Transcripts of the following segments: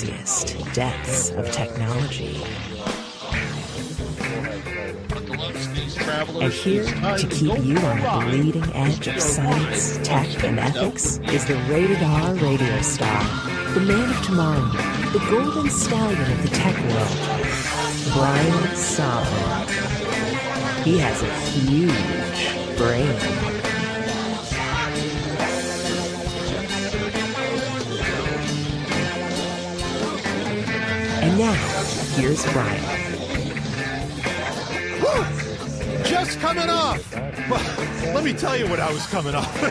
craziest depths of technology. And here to keep you on the bleeding edge of science, tech, and ethics is the Rated R radio star, the man of tomorrow, the golden stallion of the tech world, Brian Sovryn. He has a huge brain. And now, here's Brian. Woo! Just coming off! Well, let me tell you what I was coming off.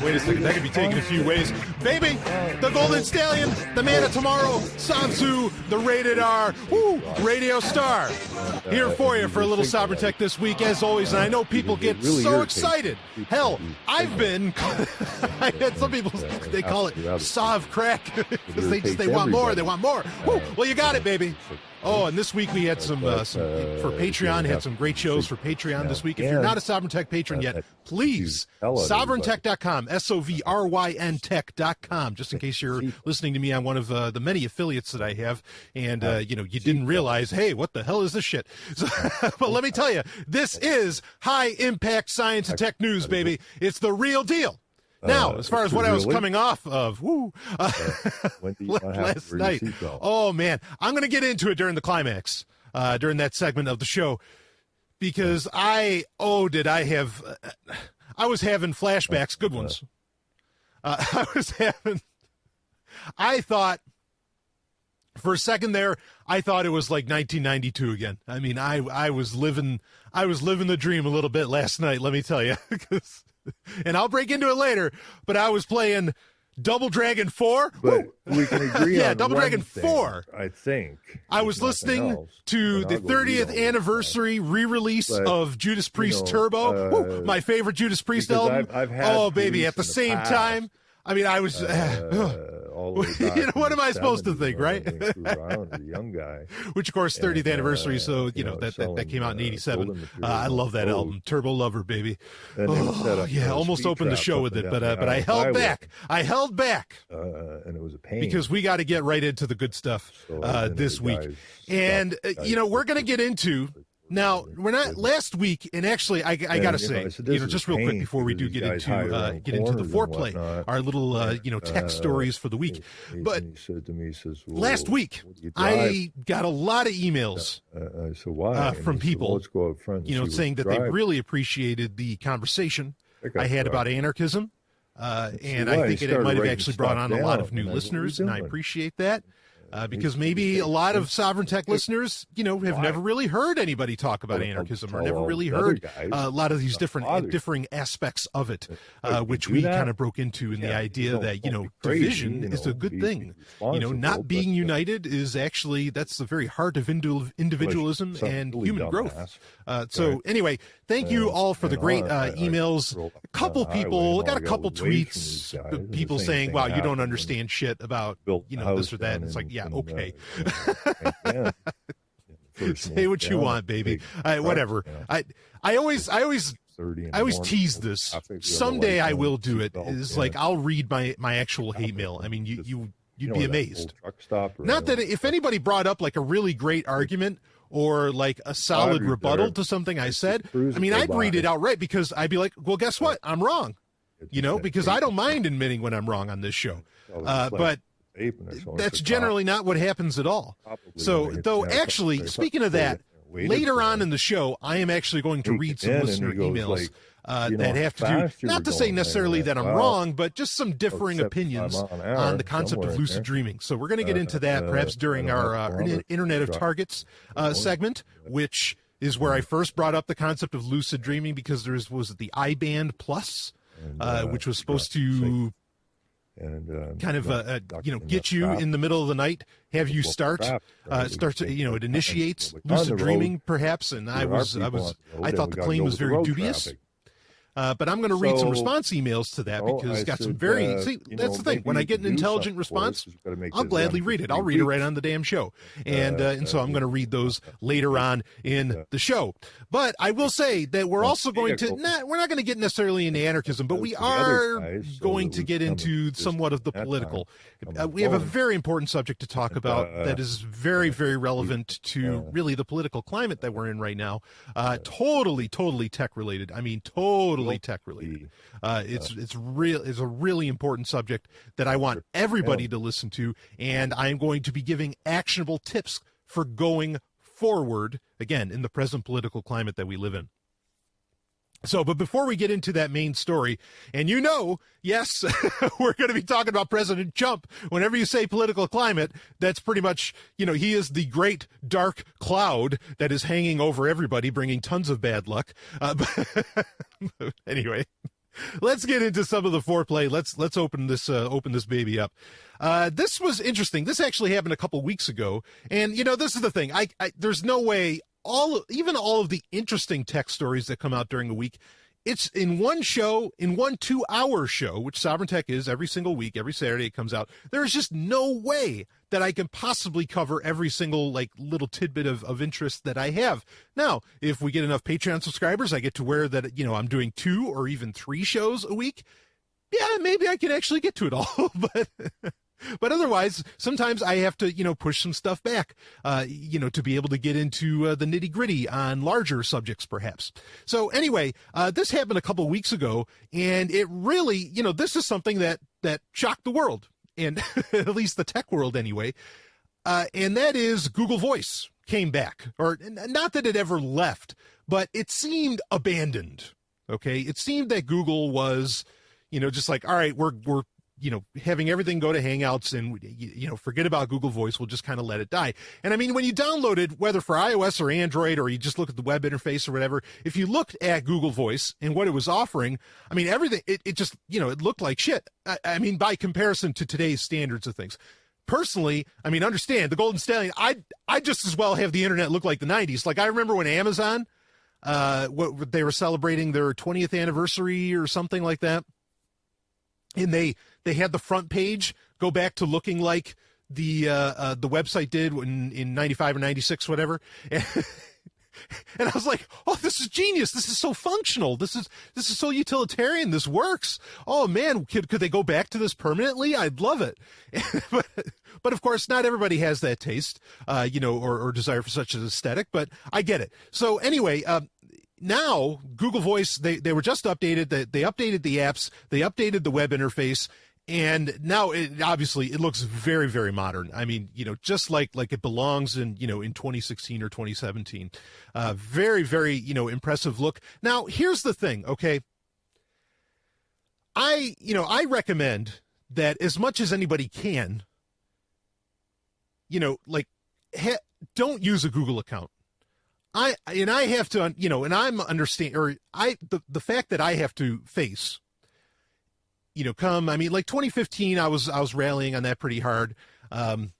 Wait a second, that could be taken a few ways. Baby, the Golden Stallion, the man of tomorrow, Samsu, the Rated R, radio star. Here for you for a little Sovryn Tech this week, as always, and I know people get so excited. Hell, I've been, I had some people, they call it Sov crack, because they want more, they want more. Well, you got it, baby. Oh, and this week we had some for Patreon, had some great shows for Patreon this week. If you're not a Sovryn Tech patron yet, please, sovryntech.com, SOVRYN tech.com, just in case you're listening to me on one of the many affiliates that I have, and, you didn't realize, hey, what the hell is this shit? So, but let me tell you, this is high-impact science and tech news, baby. It's the real deal. Now, as far as what I was coming off of, last night, oh man, I'm going to get into it during the climax, during that segment of the show, because I was having flashbacks, good ones. I thought, for a second there, I thought it was like 1992 again. I mean, I was living the dream a little bit last night, let me tell you, and I'll break into it later, but I was playing Double Dragon 4. But we can agree on Double Dragon 4. I think. I was listening to the 30th anniversary re-release of Judas Priest Turbo. My favorite Judas Priest album. Oh, baby, at the same time. I mean, I was... what am I supposed to think, right? A young guy. Which, of course, 30th anniversary, so, that came out in 87. I love that album. Turbo Lover, baby. Almost opened the show with it, but I held back. And it was a pain. Because we got to get right into the good stuff this week. And, we're going to get into... Now, we're not last week, and actually, I got to say, just real quick before we do get into the foreplay, our little, tech stories for the week. But last week, I got a lot of emails from people, saying that they really appreciated the conversation I had about anarchism, and I think it might have actually brought on a lot of new listeners, and I appreciate that. Because maybe a lot of Sovryn Tech listeners, have never really heard anybody talk about anarchism, or never really heard a lot of these differing aspects of it, which we kind of broke into in the idea that, division is a good thing. Not being united is actually, that's the very heart of individualism and human growth. So anyway, thank you all for the great emails. A couple people, got a couple tweets, people saying, wow, you don't understand shit about, this or that. And it's like, yeah, okay. Say what you want, baby. Whatever. I always tease this. Someday I will do it. It's like I'll read my actual hate mail. I mean, you'd be amazed. Not that if anybody brought up like a really great argument or like a solid rebuttal to something I said, I mean, I'd read it outright because I'd be like, well, guess what? I'm wrong. Because I don't mind admitting when I'm wrong on this show. But that's generally not what happens at all. So, though, actually, speaking of that, later on in the show, I am actually going to read some listener emails that have to do, not to say necessarily that I'm wrong, but just some differing opinions on the concept of lucid dreaming. So we're going to get into that perhaps during our Internet of Targets segment, which is where I first brought up the concept of lucid dreaming, because was the I-band Plus, which was supposed to kind of get you in the middle of the night, have you start to, it initiates lucid dreaming perhaps, and I thought the claim was very dubious. But I'm going to read some response emails to that because it's got some very, that's the thing. When I get an intelligent response, I'll gladly read it. I'll read it right on the damn show. And so I'm going to read those later on in the show. But I will say that we're also going to, we're not going to get necessarily into anarchism, but we are going to get into somewhat of the political. We have a very important subject to talk about that is very, very relevant to really the political climate that we're in right now. Totally tech related. I mean, totally tech related. It's a really important subject that I want everybody to listen to, and I'm going to be giving actionable tips for going forward, again, in the present political climate that we live in. So, but before we get into that main story, and yes, we're going to be talking about President Trump. Whenever you say political climate, that's pretty much, he is the great dark cloud that is hanging over everybody, bringing tons of bad luck. But anyway, let's get into some of the foreplay. Let's open this baby up. This was interesting. This actually happened a couple weeks ago, and this is the thing. There's no way. Even all of the interesting tech stories that come out during the week, it's in one show, in one 2-hour show, which Sovryn Tech is every single week, every Saturday it comes out. There is just no way that I can possibly cover every single little tidbit of interest that I have. Now, if we get enough Patreon subscribers, I get to where that, I'm doing 2 or even 3 shows a week. Yeah, maybe I can actually get to it all, But otherwise, sometimes I have to, push some stuff back, to be able to get into the nitty gritty on larger subjects, perhaps. So anyway, this happened a couple weeks ago, and it really, this is something that shocked the world, and at least the tech world anyway. And that is Google Voice came back, or not that it ever left, but it seemed abandoned. Okay. It seemed that Google was, just like, all right, we're having everything go to Hangouts and, forget about Google Voice. We'll just kind of let it die. And I mean, when you download it, whether for iOS or Android, or you just look at the web interface or whatever, if you looked at Google Voice and what it was offering, I mean, everything, it just, it looked like shit. I mean, by comparison to today's standards of things. Personally, I mean, understand the Golden Stallion, I just as well have the internet look like the 90s. Like I remember when Amazon, they were celebrating their 20th anniversary or something like that. And they had the front page go back to looking like the website did in 95 or 96, whatever. And I was like, oh, this is genius. This is so functional. This is so utilitarian. This works. Oh man, could they go back to this permanently? I'd love it. But of course, not everybody has that taste, or desire for such an aesthetic, but I get it. So anyway, now Google Voice, they were just updated. They updated the apps. They updated the web interface. And now it looks very, very modern. I mean, just like it belongs in 2016 or 2017. Very, very, impressive look. Now, here's the thing. Okay. I recommend that as much as anybody can, don't use a Google account. I have to, and I'm understand, or the fact that I have to face, like 2015, I was rallying on that pretty hard. And,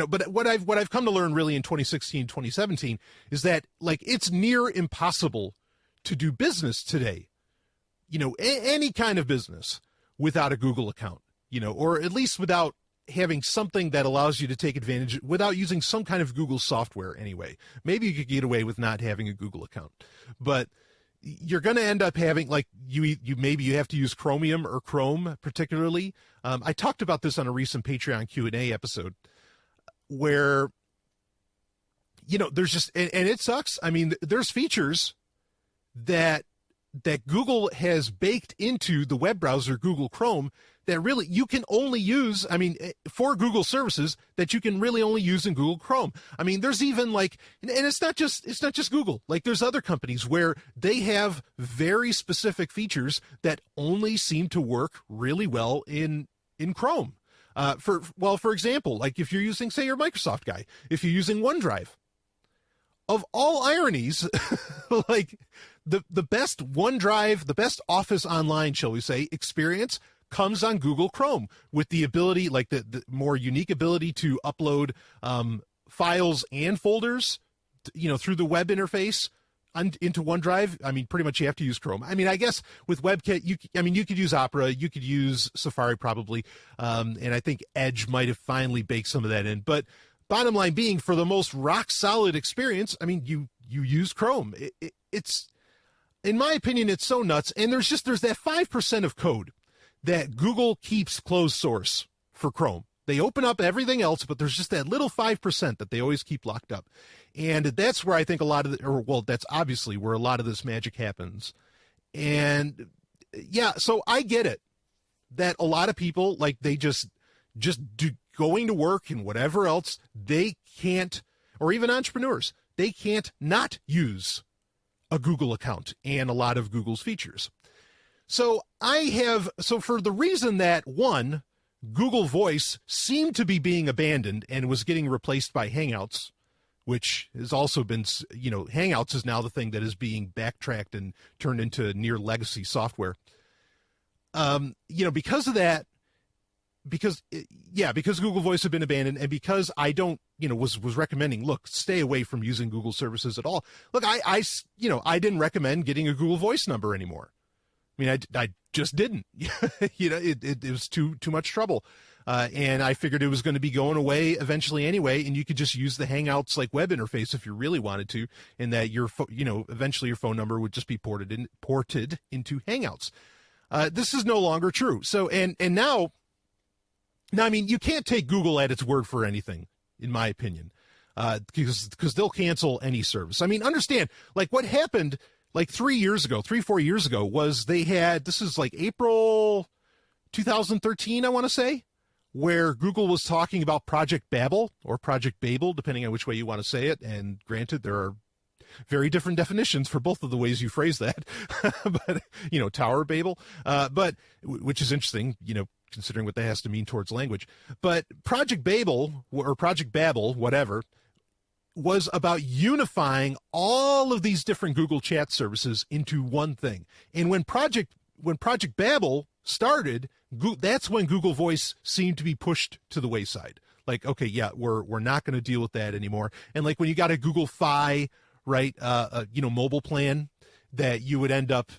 but what I've come to learn really in 2016, 2017 is that it's near impossible to do business today, any kind of business without a Google account, or at least without having something that allows you to take advantage without using some kind of Google software anyway. Maybe you could get away with not having a Google account, but you're going to end up having you have to use Chromium or Chrome particularly. I talked about this on a recent Patreon Q&A episode where, there's just, and it sucks. I mean, there's features that Google has baked into the web browser, Google Chrome, that really you can only use, for Google services that you can really only use in Google Chrome. I mean, there's even and it's not just Google. There's other companies where they have very specific features that only seem to work really well in Chrome. For example, if you're using, say you're a Microsoft guy, if you're using OneDrive, of all ironies, the best OneDrive, the best Office Online, shall we say, experience comes on Google Chrome with the ability, the more unique ability to upload files and folders, through the web interface into OneDrive, I mean, pretty much you have to use Chrome. I mean, I guess with WebKit, you could use Opera, you could use Safari probably, and I think Edge might have finally baked some of that in. But bottom line being, for the most rock solid experience, I mean, you use Chrome. It's, in my opinion, it's so nuts. And there's that 5% of code that Google keeps closed source for Chrome. They open up everything else, but there's just that little 5% that they always keep locked up. And that's where I think that's obviously where a lot of this magic happens. And yeah, so I get it that a lot of people, like, they just do going to work and whatever else, they can't, or even entrepreneurs, they can't not use a Google account and a lot of Google's features. So for the reason that, one, Google Voice seemed to be being abandoned and was getting replaced by Hangouts, which has also been, Hangouts is now the thing that is being backtracked and turned into near legacy software. Because of that, because Google Voice had been abandoned, and because I was recommending, look, stay away from using Google services at all. Look, I didn't recommend getting a Google Voice number anymore. I mean, I just didn't. It was too much trouble. And I figured it was going to be going away eventually anyway, and you could just use the Hangouts like web interface if you really wanted to, and that eventually your phone number would just be ported into Hangouts. This is no longer true. So and now I mean, you can't take Google at its word for anything, in my opinion, because they'll cancel any service. I mean, understand, like, what happened like 4 years ago was they had, this is like April 2013, I want to say, where Google was talking about Project Babel or Project Babel, depending on which way you want to say it. And granted, there are very different definitions for both of the ways you phrase that, but, Tower Babel, but which is interesting, considering what that has to mean towards language. But Project Babel or Project Babel, whatever, was about unifying all of these different Google chat services into one thing. And when Project Babel started, that's when Google Voice seemed to be pushed to the wayside. Like, okay, yeah, we're not going to deal with that anymore. And like when you got a Google Fi, right, mobile plan, that you would end up,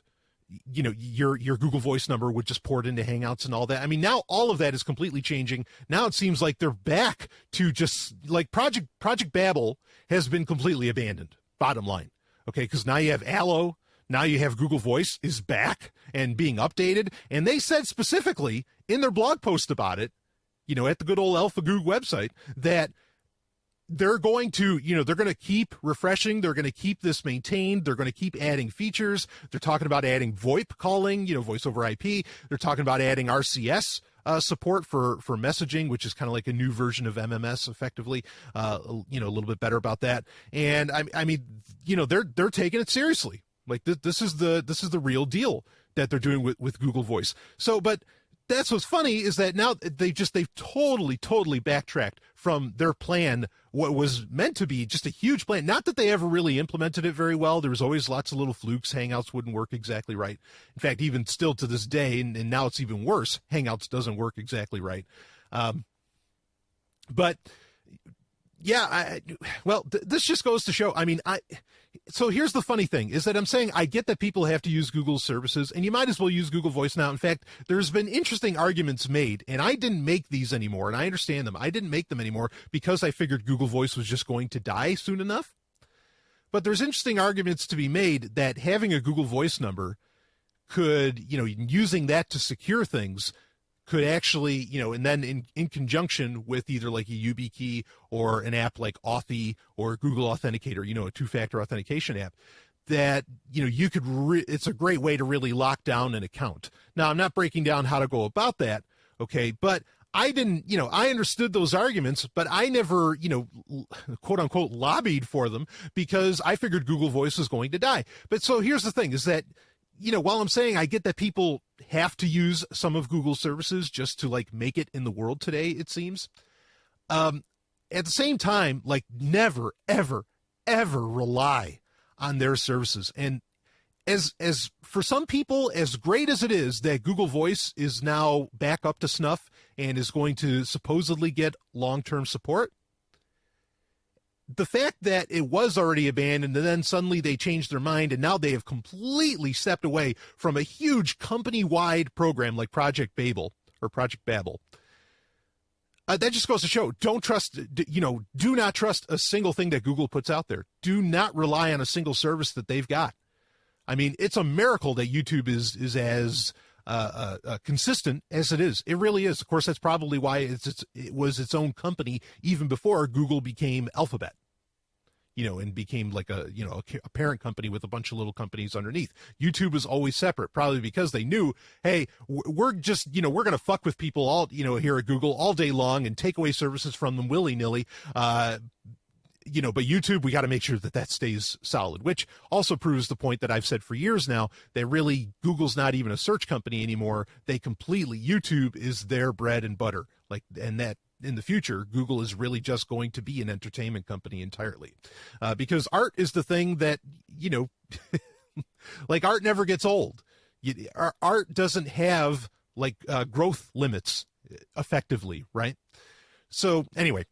your Google Voice number would just port into Hangouts and all that. I mean, now all of that is completely changing. Now it seems like they're back to just like Project Babel has been completely abandoned, bottom line. Okay, because now you have Allo, now you have Google Voice is back and being updated. And they said specifically in their blog post about it, at the good old AlphaGoog website, that they're going to, they're going to keep refreshing. They're going to keep this maintained. They're going to keep adding features. They're talking about adding VoIP calling, voice over IP. They're talking about adding RCS support for messaging, which is kind of like a new version of MMS, effectively. A little bit better about that. And I mean, they're taking it seriously. Like this is the real deal that they're doing with Google Voice. So, but that's what's funny is that now they've totally backtracked from their plan, what was meant to be just a huge plan. Not that they ever really implemented it very well. There was always lots of little flukes. Hangouts wouldn't work exactly right. In fact, even still to this day, and now it's even worse, Hangouts doesn't work exactly right. But yeah, this just goes to show, I mean, so here's the funny thing is that I'm saying I get that people have to use Google services, and you might as well use Google Voice now. In fact, there's been interesting arguments made, and I didn't make these anymore, and I understand them. I didn't make them anymore because I figured Google Voice was just going to die soon enough. But there's interesting arguments to be made that having a Google Voice number could, using that to secure things could actually, and then in conjunction with either like a YubiKey or an app like Authy or Google Authenticator, a two-factor authentication app, that, you could, it's a great way to really lock down an account. Now, I'm not breaking down how to go about that, okay, but I didn't, I understood those arguments, but I never, quote unquote, lobbied for them because I figured Google Voice was going to die. But so here's the thing is that, while I'm saying I get that people have to use some of Google's services just to like make it in the world today, it seems, at the same time, like never, ever, ever rely on their services. And as for some people, as great as it is that Google Voice is now back up to snuff and is going to supposedly get long-term support, the fact that it was already abandoned and then suddenly they changed their mind and now they have completely stepped away from a huge company-wide program like Project Babel or Project Babel. That just goes to show, do not trust a single thing that Google puts out there. Do not rely on a single service that they've got. I mean, it's a miracle that YouTube is as consistent as it is. It really is. Of course, that's probably why it was its own company even before Google became Alphabet, and became like a parent company with a bunch of little companies underneath. YouTube was always separate, probably because they knew, hey, we're just, we're going to fuck with people all, here at Google all day long and take away services from them willy-nilly. But YouTube, we got to make sure that stays solid, which also proves the point that I've said for years now, that really Google's not even a search company anymore. YouTube is their bread and butter. And that in the future, Google is really just going to be an entertainment company entirely. Because art is the thing that, art never gets old. Art doesn't have growth limits effectively, right? So anyway,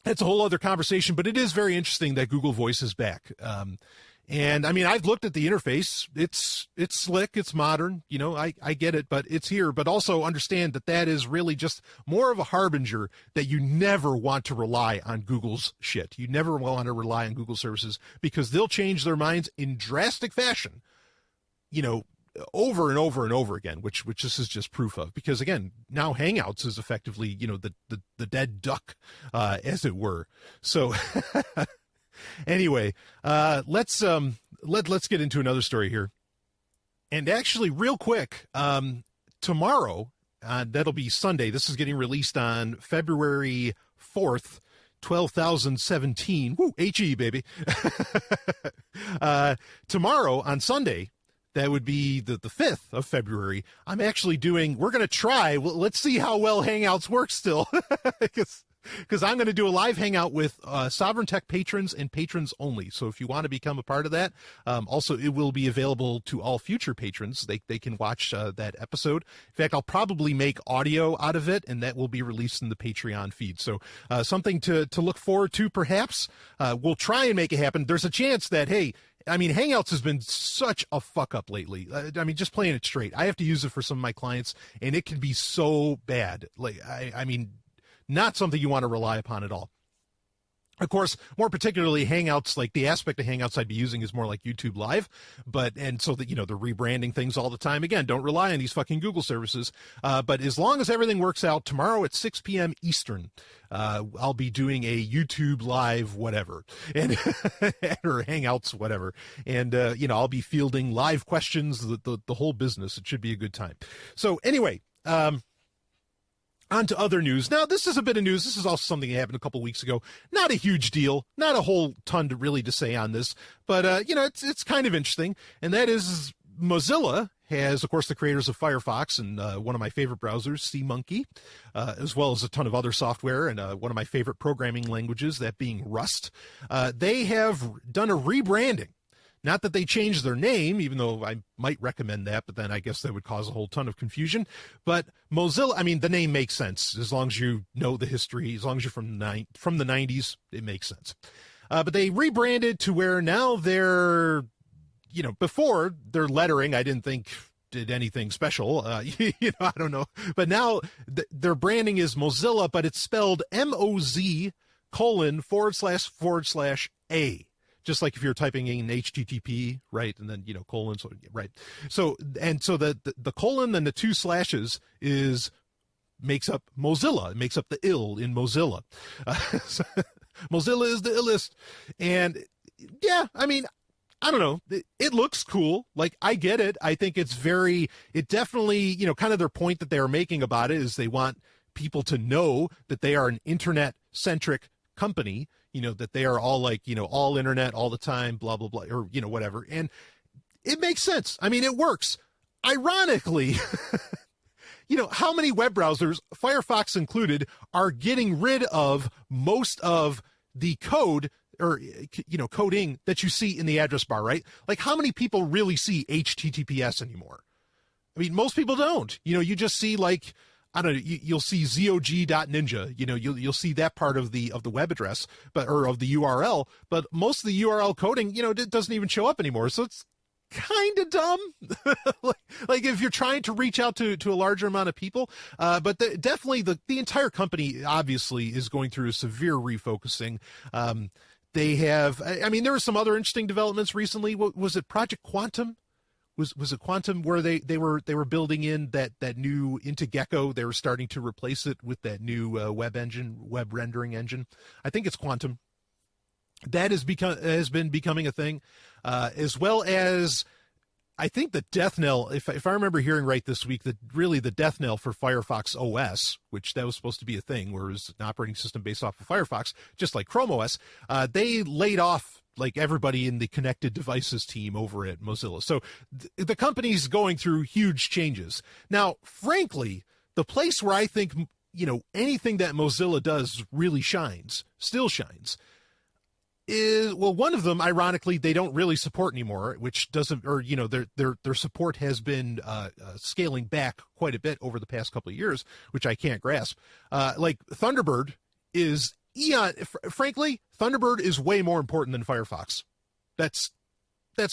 that's a whole other conversation, but it is very interesting that Google Voice is back. And I mean, I've looked at the interface. It's slick. It's modern. I get it, but it's here. But also understand that is really just more of a harbinger that you never want to rely on Google's shit. You never want to rely on Google services because they'll change their minds in drastic fashion, over and over and over again, which this is just proof of. Because again, now Hangouts is effectively, the dead duck, as it were. So anyway, let's get into another story here. And actually, real quick, tomorrow, that'll be Sunday. This is getting released on February 4th, 12,017. Woo, HE, baby. Tomorrow on Sunday, that would be the 5th of February. I'm actually we're going to try. Let's see how well Hangouts work still. Because I'm going to do a live hangout with Sovryn Tech patrons and patrons only. So if you want to become a part of that, also it will be available to all future patrons. They can watch that episode. In fact, I'll probably make audio out of it, and that will be released in the Patreon feed. So something to look forward to, perhaps. We'll try and make it happen. There's a chance that, hey, I mean, Hangouts has been such a fuck up lately. I mean, just playing it straight. I have to use it for some of my clients, and it can be so bad. I mean, not something you want to rely upon at all. Of course, more particularly Hangouts, the aspect of Hangouts I'd be using is more like YouTube Live, and so that, they're rebranding things all the time. Again, don't rely on these fucking Google services. But as long as everything works out, tomorrow at 6 p.m. Eastern, I'll be doing a YouTube Live whatever, and or Hangouts whatever. And, I'll be fielding live questions, the whole business. It should be a good time. So anyway, on to other news. Now, this is a bit of news. This is also something that happened a couple weeks ago. Not a huge deal. Not a whole ton to say on this. But, it's kind of interesting. And that is Mozilla has, of course, the creators of Firefox and one of my favorite browsers, SeaMonkey, as well as a ton of other software and one of my favorite programming languages, that being Rust. They have done a rebranding. Not that they changed their name, even though I might recommend that, but then I guess that would cause a whole ton of confusion. But Mozilla, I mean, the name makes sense as long as you know the history, as long as you're from the 90s, it makes sense. But they rebranded to where now they're, before their lettering, I didn't think did anything special. I don't know. But now their branding is Mozilla, but it's spelled MOZ://A. Just like if you're typing in HTTP, right, and then colon, so right. So the colon, then the two slashes makes up Mozilla. It makes up the ill in Mozilla. So Mozilla is the illest, and yeah, I mean, I don't know. It looks cool. I get it. I think it definitely, kind of their point that they are making about it is they want people to know that they are an internet-centric company, that they are all all internet all the time, blah, blah, blah, or, whatever. And it makes sense. I mean, it works. Ironically, how many web browsers, Firefox included, are getting rid of most of the code or, coding that you see in the address bar, right? How many people really see HTTPS anymore? I mean, most people don't. You just see I don't know, you'll see zog.ninja, you'll see that part of the web address, or of the URL, but most of the URL coding, it doesn't even show up anymore. So it's kind of dumb. like if you're trying to reach out to a larger amount of people, but definitely the entire company obviously is going through a severe refocusing. They have, there were some other interesting developments recently. What was it? Project Quantum? Was it Quantum, where they were building in that new into Gecko? They were starting to replace it with that new web rendering engine. I think it's Quantum. That has been becoming a thing, as well as I think the death knell. If I remember hearing right this week, that really the death knell for Firefox OS, which that was supposed to be a thing, where it was an operating system based off of Firefox, just like Chrome OS. They laid off like everybody in the connected devices team over at Mozilla. So the company's going through huge changes. Now, frankly, the place where I think, anything that Mozilla does really still shines, is, well, one of them, ironically, they don't really support anymore, which doesn't, or, their support has been scaling back quite a bit over the past couple of years, which I can't grasp. Like Thunderbird is frankly, Thunderbird is way more important than Firefox. That's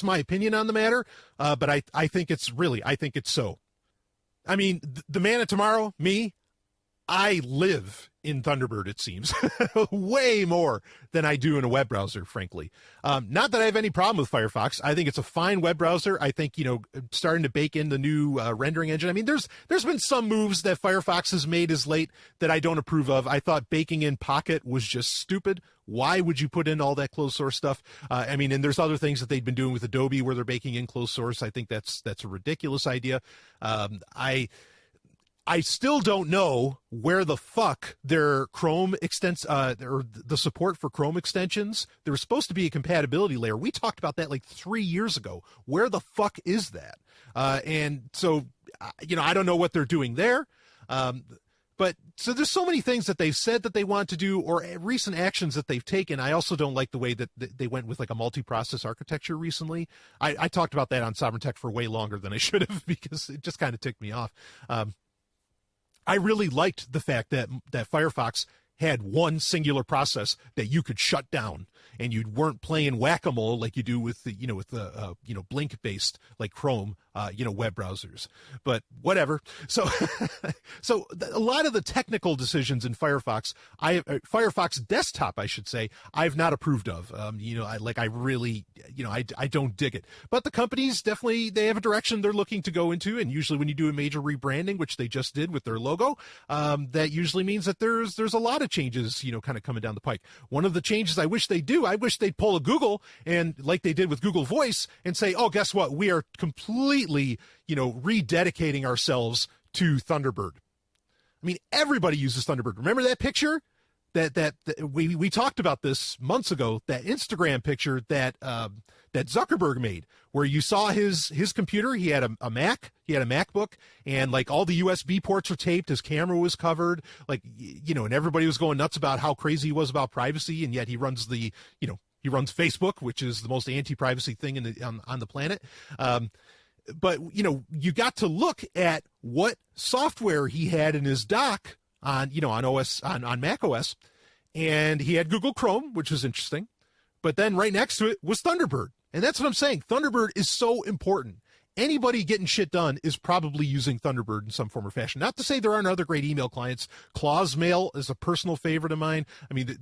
my opinion on the matter. But I think it's so. I mean, the man of tomorrow, me, I live in Thunderbird, it seems, way more than I do in a web browser, frankly. Not that I have any problem with Firefox. I think it's a fine web browser. I think, starting to bake in the new rendering engine. I mean, there's been some moves that Firefox has made as late that I don't approve of. I thought baking in Pocket was just stupid. Why would you put in all that closed source stuff? And there's other things that they've been doing with Adobe where they're baking in closed source. I think that's a ridiculous idea. I still don't know where the fuck their Chrome or the support for Chrome extensions. There was supposed to be a compatibility layer. We talked about that like 3 years ago. Where the fuck is that? And so, I don't know what they're doing there. But so there's so many things that they've said that they want to do, or recent actions that they've taken. I also don't like the way that they went with like a multi-process architecture recently. I talked about that on Sovryn Tech for way longer than I should have, because it just kind of ticked me off. I really liked the fact that Firefox had one singular process that you could shut down, and you weren't playing whack-a-mole like you do with the Blink-based like Chrome web browsers. But whatever. So a lot of the technical decisions in Firefox, Firefox desktop, I should say, I've not approved of. I don't dig it. But the companies definitely, they have a direction they're looking to go into, and usually when you do a major rebranding, which they just did with their logo, that usually means that there's a lot of changes, kind of coming down the pike. One of the changes I wish they'd pull a Google, and like they did with Google Voice, and say, oh, guess what? We are completely, rededicating ourselves to Thunderbird. I mean, everybody uses Thunderbird. Remember that picture that we talked about this months ago, that Instagram picture that Zuckerberg made, where you saw his computer. He had a Mac, he had a MacBook, and like all the USB ports were taped. His camera was covered, and everybody was going nuts about how crazy he was about privacy, and yet he runs he runs Facebook, which is the most anti-privacy thing on the planet. But you got to look at what software he had in his dock on Mac OS, and he had Google Chrome, which was interesting. But then right next to it was Thunderbird. And that's what I'm saying. Thunderbird is so important. Anybody getting shit done is probably using Thunderbird in some form or fashion. Not to say there aren't other great email clients. Claw's Mail is a personal favorite of mine. I mean,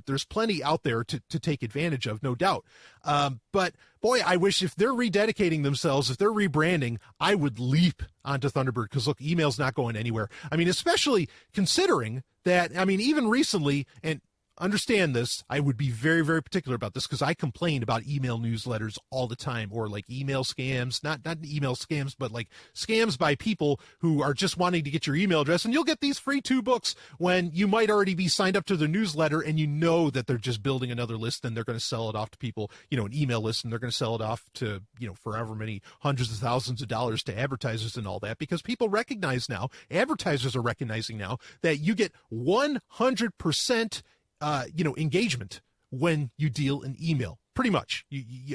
there's plenty out there to take advantage of, no doubt. But boy, I wish if they're rededicating themselves, if they're rebranding, I would leap onto Thunderbird, because look, email's not going anywhere. I mean, especially considering that, even recently, and understand this, I would be very, very particular about this, because I complain about email newsletters all the time, or like email scams, not email scams, but like scams by people who are just wanting to get your email address, and you'll get these free 2 books when you might already be signed up to their newsletter, and that they're just building another list, and they're going to sell it off to people, an email list, and they're going to sell it off to, forever many hundreds of thousands of dollars to advertisers and all that, because people recognize now, advertisers are recognizing now, that you get 100% engagement when you deal in email. pretty much.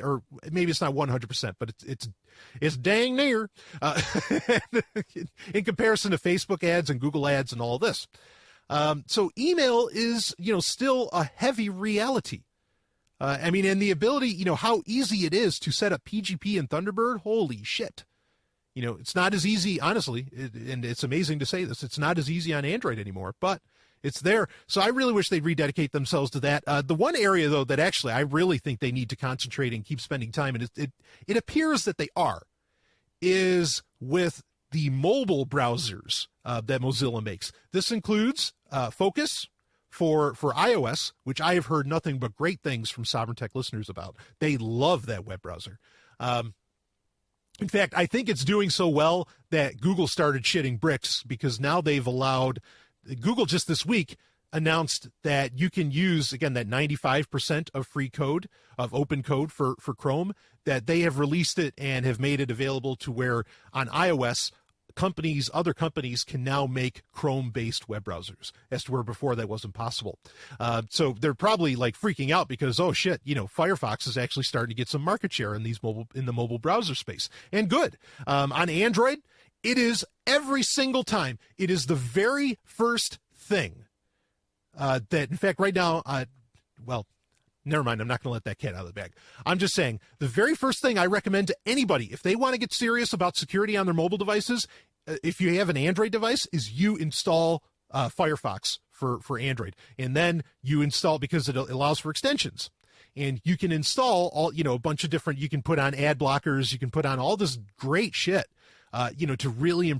Or maybe it's not 100%, but it's dang near in comparison to Facebook ads and Google ads and all this. So email is, still a heavy reality. And the ability, how easy it is to set up PGP and Thunderbird. Holy shit. It's not as easy, honestly, and it's amazing to say this. It's not as easy on Android anymore, but it's there. So I really wish they'd rededicate themselves to that. The one area, though, that actually I really think they need to concentrate and keep spending time, and it appears that they are, is with the mobile browsers that Mozilla makes. This includes Focus for iOS, which I have heard nothing but great things from Sovereign Tech listeners about. They love that web browser. In fact, I think it's doing so well that Google started shitting bricks, because now they've allowed Google just this week announced that you can use, again, that 95% of free code, of open code for Chrome, that they have released it and have made it available to where on iOS, other companies can now make Chrome-based web browsers, as to where before that wasn't possible. So they're probably like freaking out because, oh shit, Firefox is actually starting to get some market share in the mobile browser space. And good. On Android, it is every single time. It is the very first thing that, in fact, right now, never mind. I'm not going to let that cat out of the bag. I'm just saying the very first thing I recommend to anybody, if they want to get serious about security on their mobile devices, if you have an Android device, is you install Firefox for Android. And then you install, because it allows for extensions. And you can install all, a bunch of different, you can put on ad blockers, you can put on all this great shit. To really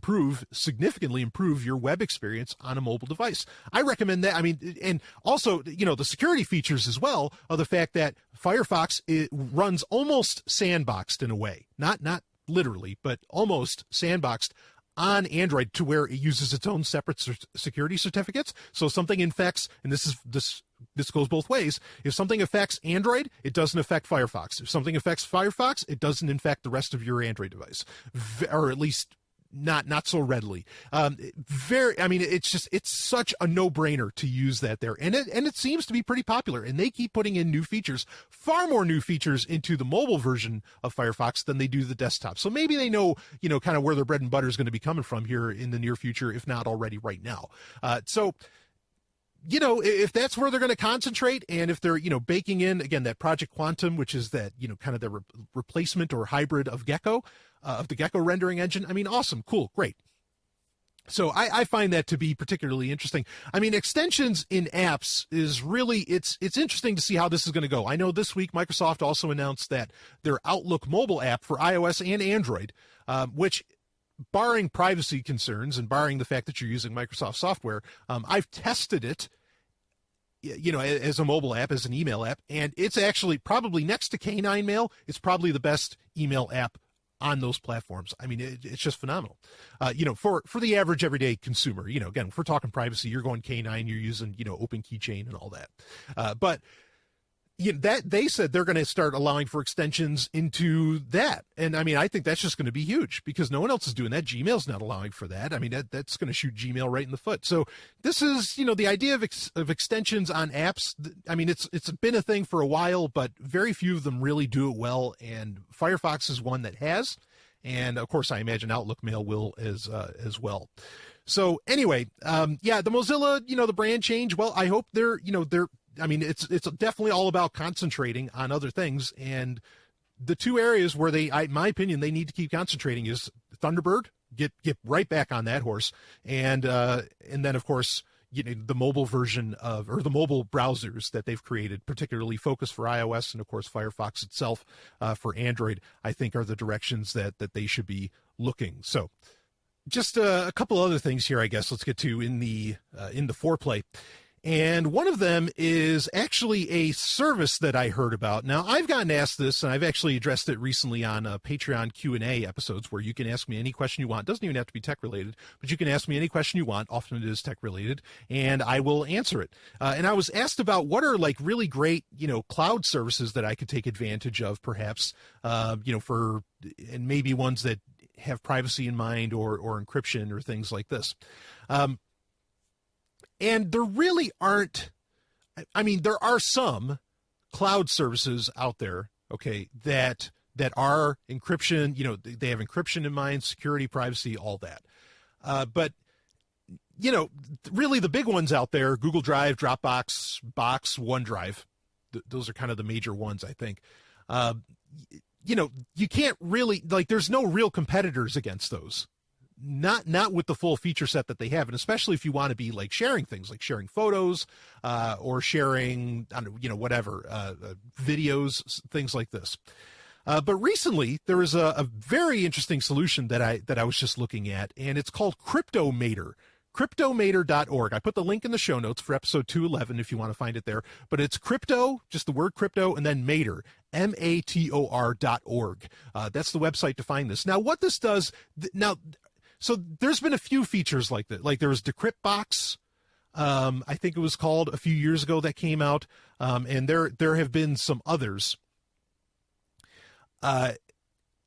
significantly improve your web experience on a mobile device. I recommend that. And also, the security features as well of the fact that Firefox, it runs almost sandboxed in a way, not literally, but almost sandboxed on Android, to where it uses its own separate security certificates. So if something infects, and this goes both ways. If something affects Android, it doesn't affect Firefox. If something affects Firefox, it doesn't infect the rest of your Android device, or at least not so readily. It's such a no-brainer to use that there, and it seems to be pretty popular. And they keep putting in new features, far more new features into the mobile version of Firefox than they do the desktop. So maybe they know, kind of where their bread and butter is going to be coming from here in the near future, if not already right now. If that's where they're going to concentrate, and if they're, baking in, again, that Project Quantum, which is that, kind of the replacement or hybrid of Gecko, of the Gecko rendering engine, awesome, cool, great. So I find that to be particularly interesting. Extensions in apps is really, it's interesting to see how this is going to go. I know this week Microsoft also announced that their Outlook mobile app for iOS and Android, which, barring privacy concerns and barring the fact that you're using Microsoft software, I've tested it, as a mobile app, as an email app, and it's actually probably next to K9 Mail, it's probably the best email app on those platforms. It's just phenomenal. For the average everyday consumer, again, if we're talking privacy, you're going K9, you're using, Open Keychain and all that. But that they said they're going to start allowing for extensions into that. And I think that's just going to be huge, because no one else is doing that. Gmail's not allowing for that. That's going to shoot Gmail right in the foot. So this is, the idea of extensions on apps. It's been a thing for a while, but very few of them really do it well. And Firefox is one that has. And of course, I imagine Outlook Mail will as well. So anyway, the Mozilla, the brand change. Well, I hope they're it's definitely all about concentrating on other things. And the two areas where in my opinion, they need to keep concentrating is Thunderbird, get right back on that horse. And then of course, the mobile version or the mobile browsers that they've created, particularly Focus for iOS and of course Firefox itself for Android, I think are the directions that they should be looking. So just a couple other things here, I guess let's get to in the foreplay. And one of them is actually a service that I heard about. Now, I've gotten asked this, and I've actually addressed it recently on Patreon Q&A episodes, where you can ask me any question you want. It doesn't even have to be tech-related, but you can ask me any question you want. Often it is tech-related, and I will answer it. And I was asked about what are really great, cloud services that I could take advantage of, perhaps, and maybe ones that have privacy in mind or encryption or things like this. And there really aren't, there are some cloud services out there, okay, that are encryption. They have encryption in mind, security, privacy, all that. But really the big ones out there: Google Drive, Dropbox, Box, OneDrive. Those are kind of the major ones, I think. You can't really, there's no real competitors against those. Not with the full feature set that they have, and especially if you want to be sharing things, like sharing photos, or sharing, videos, things like this. But recently there was a very interesting solution that I was just looking at, and it's called Cryptomator. Cryptomator.org. I put the link in the show notes for episode 211 if you want to find it there. But it's crypto, just the word crypto, and then Mator, MATOR.org. That's the website to find this. Now, what this does, so there's been a few features like that. Like there was Decrypt Box, I think it was called, a few years ago that came out, and there have been some others.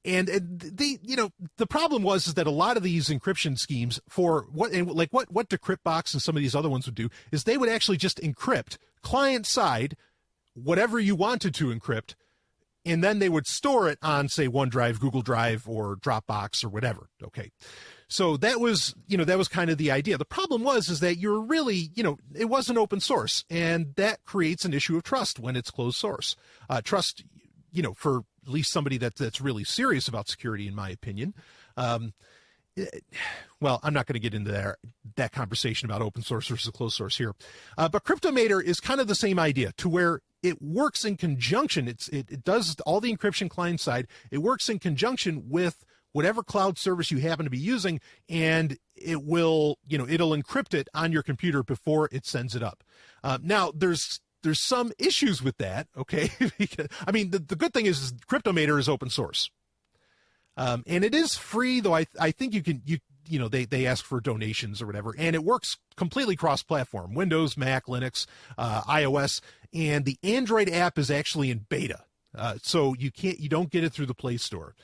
And the problem is that a lot of these encryption schemes what Decrypt Box and some of these other ones would do is they would actually just encrypt client side whatever you wanted to encrypt, and then they would store it on, say, OneDrive, Google Drive, or Dropbox, or whatever. Okay. So that was kind of the idea. The problem is that you're really, it wasn't open source, and that creates an issue of trust when it's closed source. Trust, for at least somebody that's really serious about security, in my opinion. Well, I'm not going to get into that conversation about open source versus closed source here. But Cryptomator is kind of the same idea, to where it works in conjunction. It does all the encryption client side. It works in conjunction with whatever cloud service you happen to be using, and it will, it'll encrypt it on your computer before it sends it up. Now, there's some issues with that, okay? Because, the good thing is Cryptomator is open source. And it is free, though I think they ask for donations or whatever, and it works completely cross-platform: Windows, Mac, Linux, iOS, and the Android app is actually in beta. So you don't get it through the Play Store.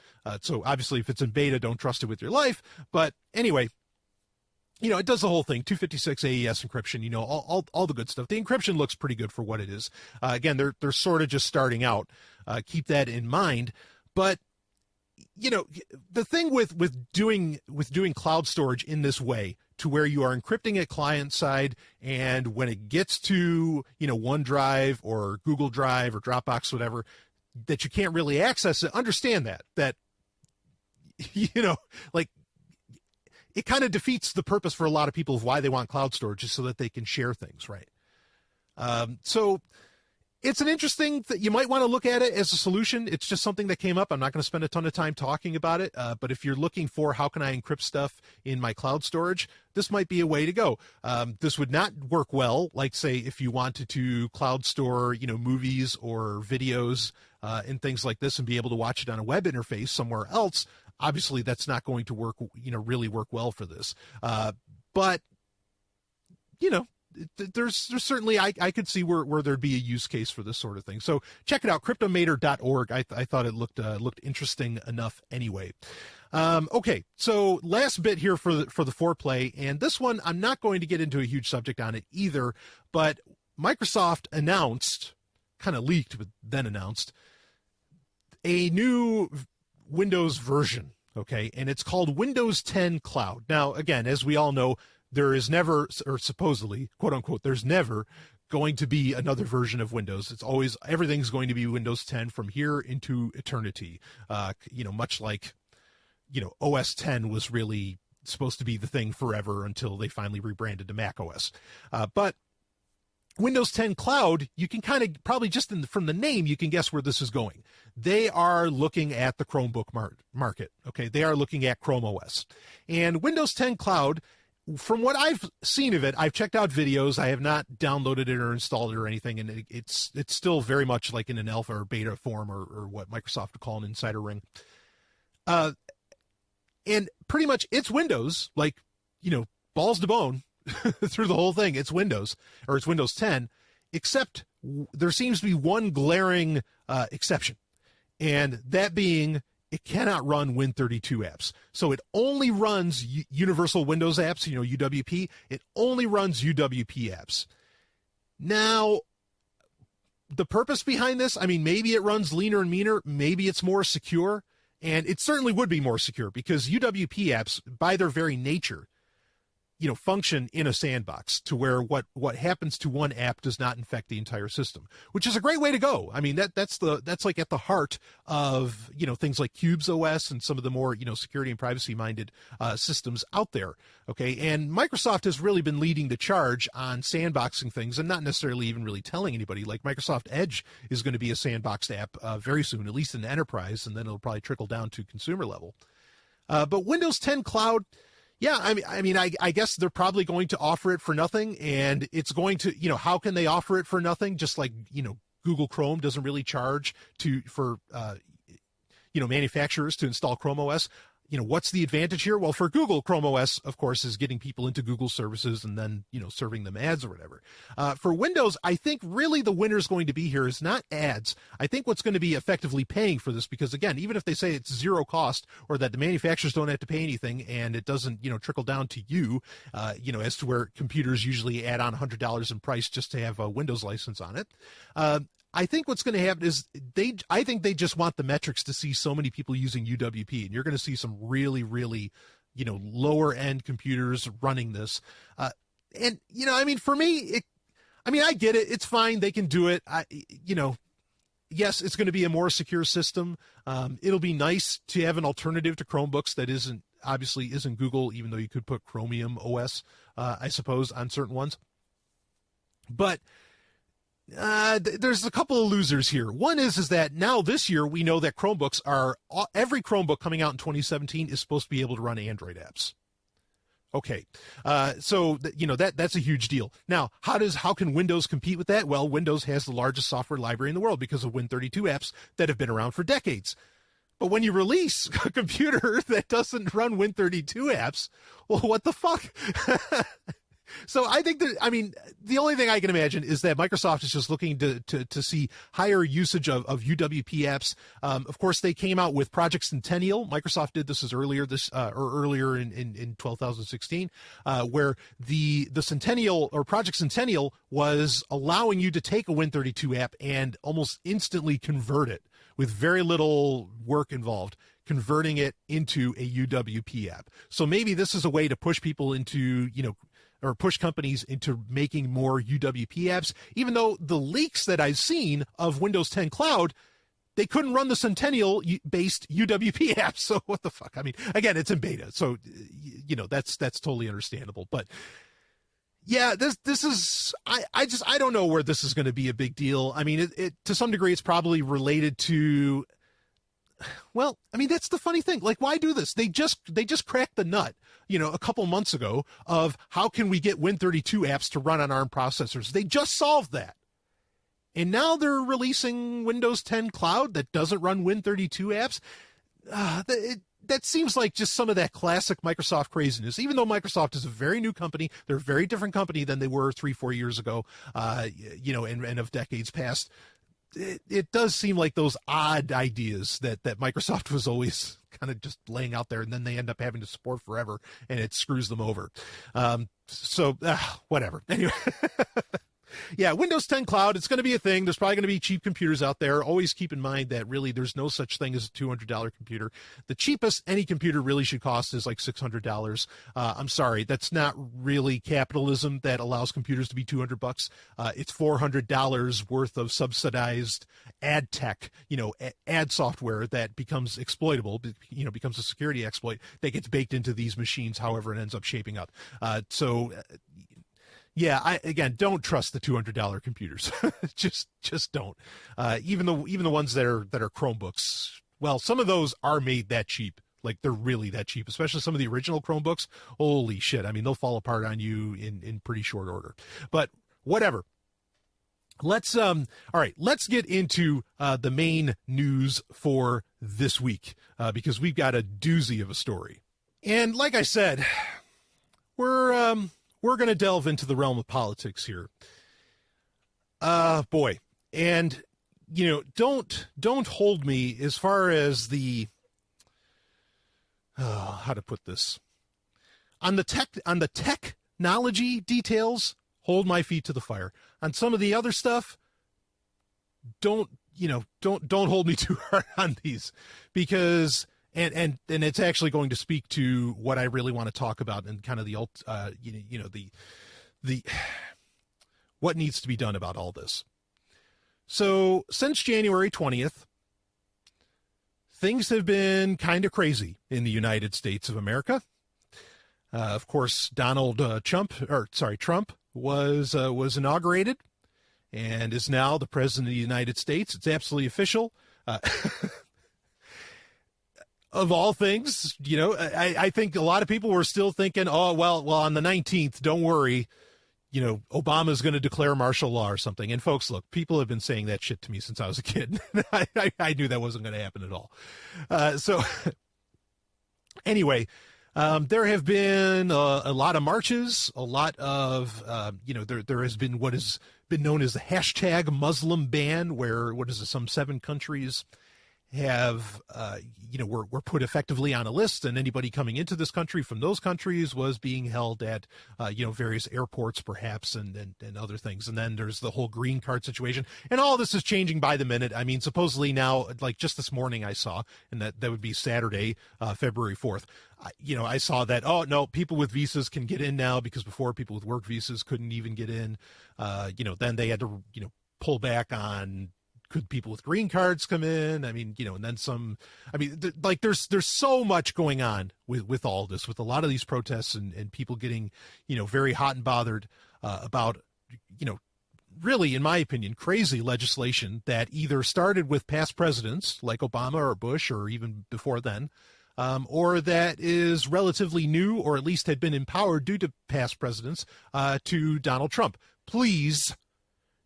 So obviously if it's in beta, don't trust it with your life. But anyway, it does the whole thing, 256 AES encryption, all the good stuff. The encryption looks pretty good for what it is. Again, they're sort of just starting out. Keep that in mind. But the thing with doing cloud storage in this way, to where you are encrypting it client side, and when it gets to OneDrive or Google Drive or Dropbox, whatever, that you can't really access it. Understand that it kind of defeats the purpose for a lot of people of why they want cloud storage, is so that they can share things, right? So it's an interesting that you might want to look at it as a solution. It's just something that came up. I'm not going to spend a ton of time talking about it, but if you're looking for how can I encrypt stuff in my cloud storage, this might be a way to go. This would not work well, like, say, if you wanted to cloud store, movies or videos and things like this, and be able to watch it on a web interface somewhere else. Obviously, that's not going to work, really work well for this. But there's certainly, I could see where there'd be a use case for this sort of thing. So check it out, cryptomator.org. I thought it looked interesting enough anyway. Okay, so last bit here for the foreplay, and this one I'm not going to get into a huge subject on it either, but Microsoft announced, kind of leaked, but then announced, a new Windows version, okay, and it's called Windows 10 Cloud. Now, again, as we all know, there is never, or supposedly, quote unquote, there's never going to be another version of Windows. It's always, everything's going to be Windows 10 from here into eternity. Much like, OS 10 was really supposed to be the thing forever until they finally rebranded to Mac OS. But Windows 10 Cloud, you can kind of probably just from the name, you can guess where this is going. They are looking at the Chromebook market. Okay, they are looking at Chrome OS. And Windows 10 Cloud, from what I've seen of it, I've checked out videos. I have not downloaded it or installed it or anything, and it's still very much like in an alpha or beta form, or what Microsoft would call an insider ring. And pretty much it's Windows, balls to bone. Through the whole thing, it's Windows, or it's Windows 10, except there seems to be one glaring exception, and that being it cannot run Win32 apps. So it only runs Universal Windows apps, UWP. It only runs UWP apps. Now, the purpose behind this, I mean, maybe it runs leaner and meaner, maybe it's more secure, and it certainly would be more secure because UWP apps, by their very nature, function in a sandbox to where what happens to one app does not infect the entire system, which is a great way to go. I mean, that's like at the heart of, things like Cubes OS and some of the more, security and privacy minded systems out there. Okay. And Microsoft has really been leading the charge on sandboxing things and not necessarily even really telling anybody. Like Microsoft Edge is going to be a sandboxed app very soon, at least in enterprise, and then it'll probably trickle down to consumer level. But Windows 10 Cloud, yeah, I guess they're probably going to offer it for nothing, and it's going to, how can they offer it for nothing? Just like, Google Chrome doesn't really charge for manufacturers to install Chrome OS. What's the advantage here? Well, for Google, Chrome OS, of course, is getting people into Google services and then, serving them ads or whatever. For Windows, I think really the winner is going to be here is not ads. I think what's going to be effectively paying for this, because again, even if they say it's zero cost or that the manufacturers don't have to pay anything and it doesn't, trickle down to you, as to where computers usually add on $100 in price just to have a Windows license on it. I think what's going to happen is I think they just want the metrics to see so many people using UWP, and you're going to see some really, really, lower end computers running this. For me, I get it. It's fine. They can do it. Yes, it's going to be a more secure system. It'll be nice to have an alternative to Chromebooks that isn't Google, even though you could put Chromium OS, I suppose, on certain ones. But there's a couple of losers here. One is that now this year we know that Chromebooks every Chromebook coming out in 2017 is supposed to be able to run Android apps. Okay, so that's a huge deal. Now, how can Windows compete with that? Well, Windows has the largest software library in the world because of Win32 apps that have been around for decades. But when you release a computer that doesn't run Win32 apps, well, what the fuck? So I think the only thing I can imagine is that Microsoft is just looking to see higher usage of UWP apps. Of course, they came out with Project Centennial. Microsoft did this earlier in 2016, where the Centennial or Project Centennial was allowing you to take a Win32 app and almost instantly convert it with very little work involved, converting it into a UWP app. So maybe this is a way to push people into, or push companies into making more UWP apps, even though the leaks that I've seen of Windows 10 Cloud, they couldn't run the Centennial-based UWP apps. So what the fuck? I mean, again, it's in beta, so, that's totally understandable. But yeah, this is, I don't know where this is going to be a big deal. I mean, it to some degree, it's probably related to, well, I mean, that's the funny thing. Like, why do this? They just cracked the nut, a couple months ago of how can we get Win32 apps to run on ARM processors. They just solved that. And now they're releasing Windows 10 Cloud that doesn't run Win32 apps. That seems like just some of that classic Microsoft craziness. Even though Microsoft is a very new company, they're a very different company than they were 3-4 years ago, and of decades past. It does seem like those odd ideas that Microsoft was always kind of just laying out there, and then they end up having to support forever, and it screws them over. Whatever. Anyway. Yeah, Windows 10 Cloud, it's going to be a thing. There's probably going to be cheap computers out there. Always keep in mind that really there's no such thing as a $200 computer. The cheapest any computer really should cost is like $600. I'm sorry, that's not really capitalism that allows computers to be $200. It's $400 worth of subsidized ad tech, ad software that becomes exploitable, becomes a security exploit that gets baked into these machines, however it ends up shaping up. Yeah, again, don't trust the $200 computers. just don't. Even the ones that are Chromebooks. Well, some of those are made that cheap. Like, they're really that cheap, especially some of the original Chromebooks. Holy shit. I mean, they'll fall apart on you in pretty short order. But whatever. Let's get into the main news for this week, because we've got a doozy of a story. And like I said, we're going to delve into the realm of politics here. Boy. And, don't hold me as far as the, how to put this, on the technology details, hold my feet to the fire. On some of the other stuff, don't hold me too hard on these, because and it's actually going to speak to what I really want to talk about and kind of the what needs to be done about all this. So since January 20th, things have been kind of crazy in the United States of America. Of course, Trump was inaugurated and is now the president of the United States. It's absolutely official. Of all things, I think a lot of people were still thinking, oh, well, on the 19th, don't worry, Obama's going to declare martial law or something. And folks, look, people have been saying that shit to me since I was a kid. I knew that wasn't going to happen at all. So anyway, there have been a lot of marches, a lot of, there has been what has been known as the hashtag Muslim ban, where, some 7 countries have, were put effectively on a list, and anybody coming into this country from those countries was being held at, various airports perhaps, and other things. And then there's the whole green card situation, and all this is changing by the minute. I mean, supposedly now, like just this morning I saw, and that would be Saturday, February 4th. I saw that, oh no, people with visas can get in now, because before people with work visas couldn't even get in. Then they had to, pull back on, could people with green cards come in? I mean, and then some, there's so much going on with all this, with a lot of these protests and people getting, very hot and bothered about, really, in my opinion, crazy legislation that either started with past presidents like Obama or Bush or even before then, or that is relatively new, or at least had been empowered due to past presidents, to Donald Trump. Please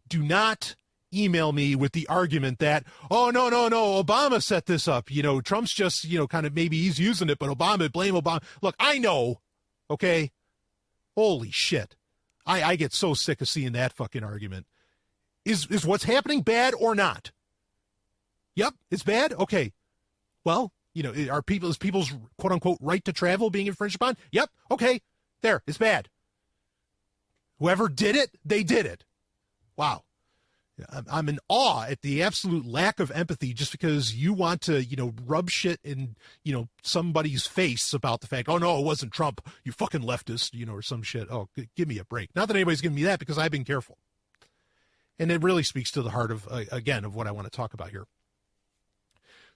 do not email me with the argument that, oh, no, Obama set this up. Trump's just, kind of, maybe he's using it, but blame Obama. Look, I know, okay? Holy shit. I get so sick of seeing that fucking argument. Is what's happening bad or not? Yep, it's bad? Okay. Well, is people's quote unquote right to travel being infringed upon? Yep, okay. There, it's bad. Whoever did it, they did it. Wow. I'm in awe at the absolute lack of empathy, just because you want to, rub shit in, somebody's face about the fact, oh, no, it wasn't Trump, you fucking leftist, or some shit. Oh, give me a break. Not that anybody's giving me that, because I've been careful. And it really speaks to the heart of, again, of what I want to talk about here.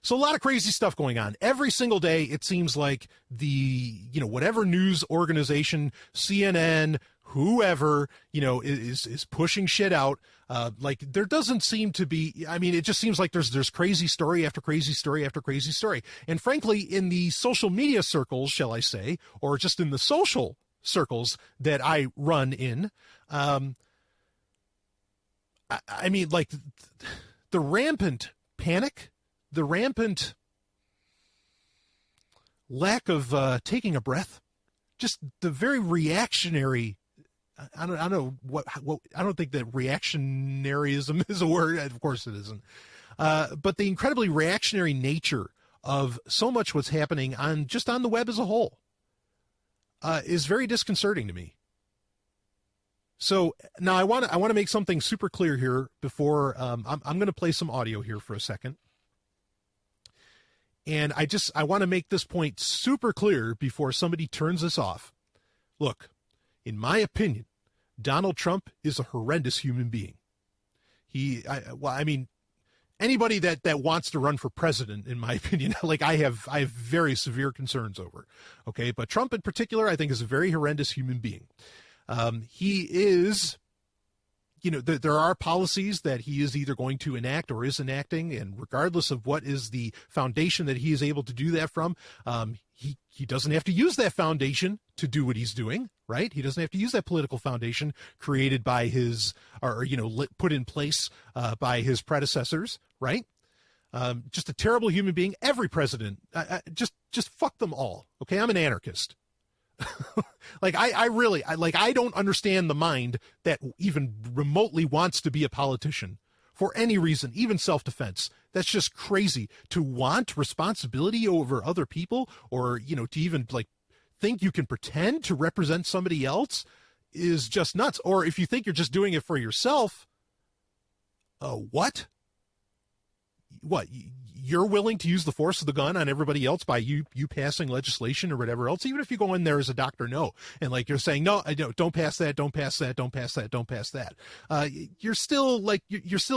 So a lot of crazy stuff going on. Every single day, it seems like the, whatever news organization, CNN, whoever, is pushing shit out. Like, there doesn't seem to be, it just seems like there's crazy story after crazy story after crazy story. And frankly, in the social media circles, shall I say, or just in the social circles that I run in, the rampant panic, the rampant lack of taking a breath, just the very reactionary. I don't know what I don't think that reactionaryism is a word. Of course it isn't. But the incredibly reactionary nature of so much what's happening on the web as a whole is very disconcerting to me. So now I want to make something super clear here before I'm going to play some audio here for a second. And I want to make this point super clear before somebody turns this off. Look, in my opinion, Donald Trump is a horrendous human being. Anybody that wants to run for president, in my opinion, like I have very severe concerns over. Okay, but Trump in particular, I think, is a very horrendous human being. He is, there are policies that he is either going to enact or is enacting, and regardless of what is the foundation that he is able to do that from, he doesn't have to use that foundation to do what he's doing, right? He doesn't have to use that political foundation created by his, or put in place by his predecessors, right? Just a terrible human being. Every president, just fuck them all. Okay, I'm an anarchist. I don't understand the mind that even remotely wants to be a politician for any reason, even self-defense. That's just crazy. To want responsibility over other people, or, to even think you can pretend to represent somebody else is just nuts. Or if you think you're just doing it for yourself, what? what? You're willing to use the force of the gun on everybody else by you passing legislation or whatever else, even if you go in there as a doctor, no. And like you're saying, no, I don't pass that, don't pass that, don't pass that, don't pass that. You're still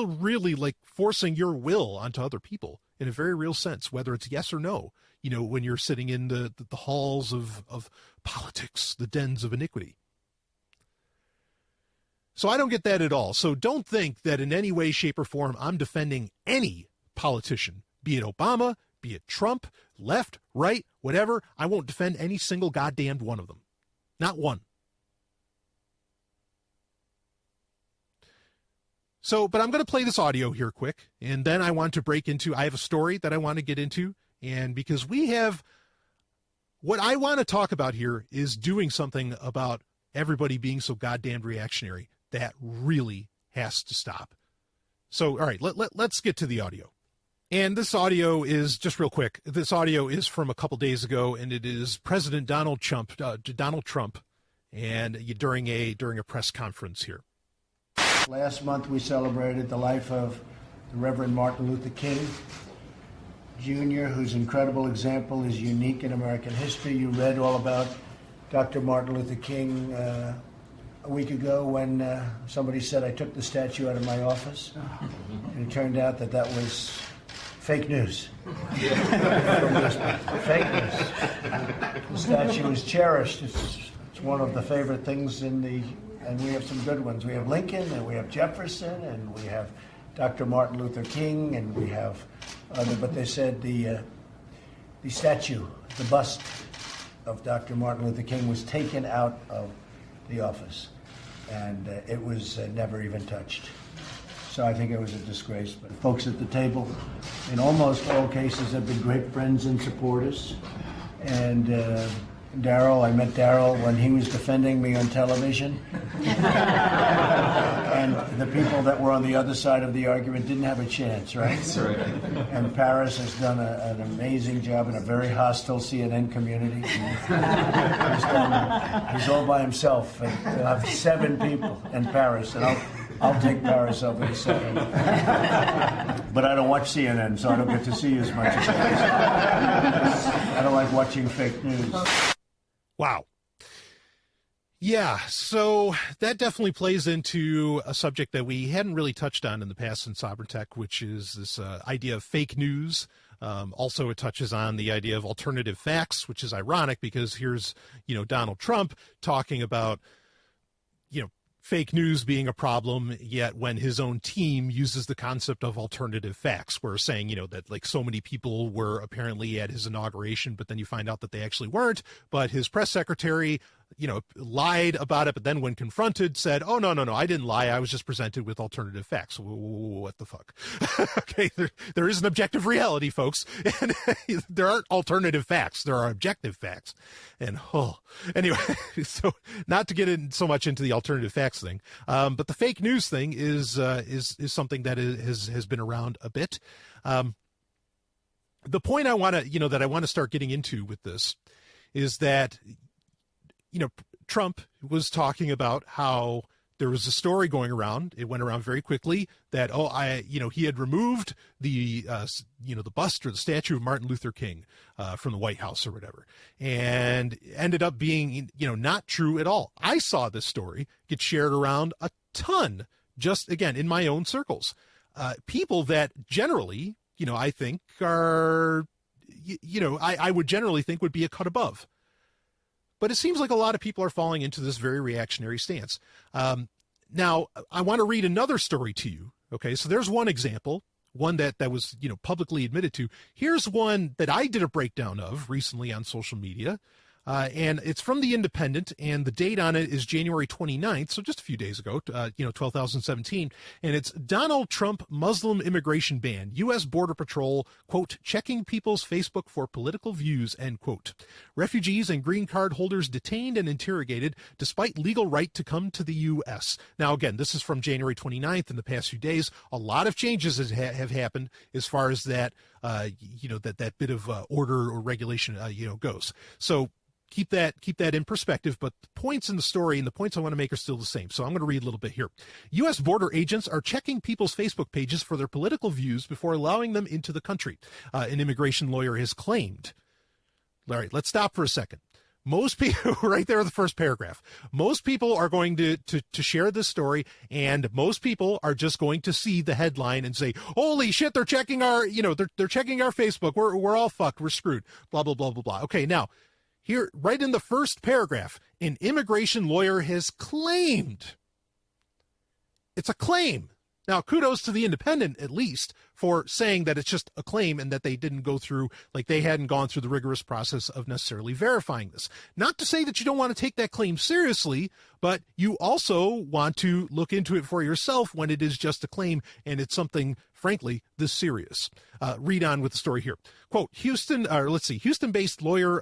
really like forcing your will onto other people in a very real sense, whether it's yes or no, when you're sitting in the halls of politics, the dens of iniquity. So I don't get that at all. So don't think that in any way, shape, or form I'm defending any politician, be it Obama, be it Trump, left, right, whatever. I won't defend any single goddamned one of them. Not one. So, but I'm going to play this audio here quick, and then I want to break into, I have a story that I want to get into, and because what I want to talk about here is doing something about everybody being so goddamn reactionary. That really has to stop. So, all right, let's get to the audio. And this audio is, just real quick, this audio is from a couple days ago, and it is President Donald Trump, and during a press conference here. Last month we celebrated the life of the Reverend Martin Luther King Jr., whose incredible example is unique in American history. You read all about Dr. Martin Luther King a week ago when somebody said I took the statue out of my office, and it turned out that was fake news. Fake news. The statue is cherished. It's one of the favorite things and we have some good ones. We have Lincoln, and we have Jefferson, and we have Dr. Martin Luther King, and we have other, but they said the statue, the bust of Dr. Martin Luther King was taken out of the office, and it was never even touched. So I think it was a disgrace. But folks at the table, in almost all cases, have been great friends and supporters. And Daryl, I met Daryl when he was defending me on television. And the people that were on the other side of the argument didn't have a chance, right? That's right. And Paris has done an amazing job in a very hostile CNN community. He's all by himself. And he'll have 7 people in Paris, and I'll take Paris over the 7. But I don't watch CNN, so I don't get to see as much as I don't like watching fake news. Wow. Yeah, so that definitely plays into a subject that we hadn't really touched on in the past in Sovereign Tech, which is this idea of fake news. Also, it touches on the idea of alternative facts, which is ironic because here's, Donald Trump talking about, fake news being a problem, yet when his own team uses the concept of alternative facts, we're saying, that like so many people were apparently at his inauguration, but then you find out that they actually weren't, but his press secretary, lied about it, but then when confronted said, oh, no, I didn't lie. I was just presented with alternative facts. What the fuck? Okay, there is an objective reality, folks. And there aren't alternative facts. There are objective facts. And, anyway, so not to get in so much into the alternative facts thing, but the fake news thing is something that has been around a bit. The point I want to, that I want to start getting into with this is that, Trump was talking about how there was a story going around. It went around very quickly that, he had removed the bust or the statue of Martin Luther King from the White House or whatever, and ended up being, not true at all. I saw this story get shared around a ton, just again, in my own circles. People that generally, I think are, I would generally think would be a cut above. But it seems like a lot of people are falling into this very reactionary stance. Now, I want to read another story to you. Okay, so there's one example, one that was publicly admitted to. Here's one that I did a breakdown of recently on social media. And it's from The Independent, and the date on it is January 29th, so just a few days ago, 2017. And it's Donald Trump Muslim immigration ban, U.S. Border Patrol, quote, checking people's Facebook for political views, end quote. Refugees and green card holders detained and interrogated despite legal right to come to the U.S. Now, again, this is from January 29th. In the past few days, a lot of changes have happened as far as that, that bit of order or regulation, goes. So, keep that in perspective, but the points in the story and the points I want to make are still the same. So I'm going to read a little bit here. U.S. border agents are checking people's Facebook pages for their political views before allowing them into the country, an immigration lawyer has claimed. All right, let's stop for a second. Most people, right there in the first paragraph, most people are going to share this story, and most people are just going to see the headline and say, holy shit, they're checking our, they're checking our Facebook. We're all fucked. We're screwed. Blah, blah, blah, blah, blah. Okay, now, here, right in the first paragraph, an immigration lawyer has claimed. It's a claim. Now, kudos to the Independent, at least, for saying that it's just a claim and that they didn't go through, like they hadn't gone through the rigorous process of necessarily verifying this. Not to say that you don't want to take that claim seriously, but you also want to look into it for yourself when it is just a claim and it's something, frankly, this serious. Read on with the story here. Quote, Houston-based lawyer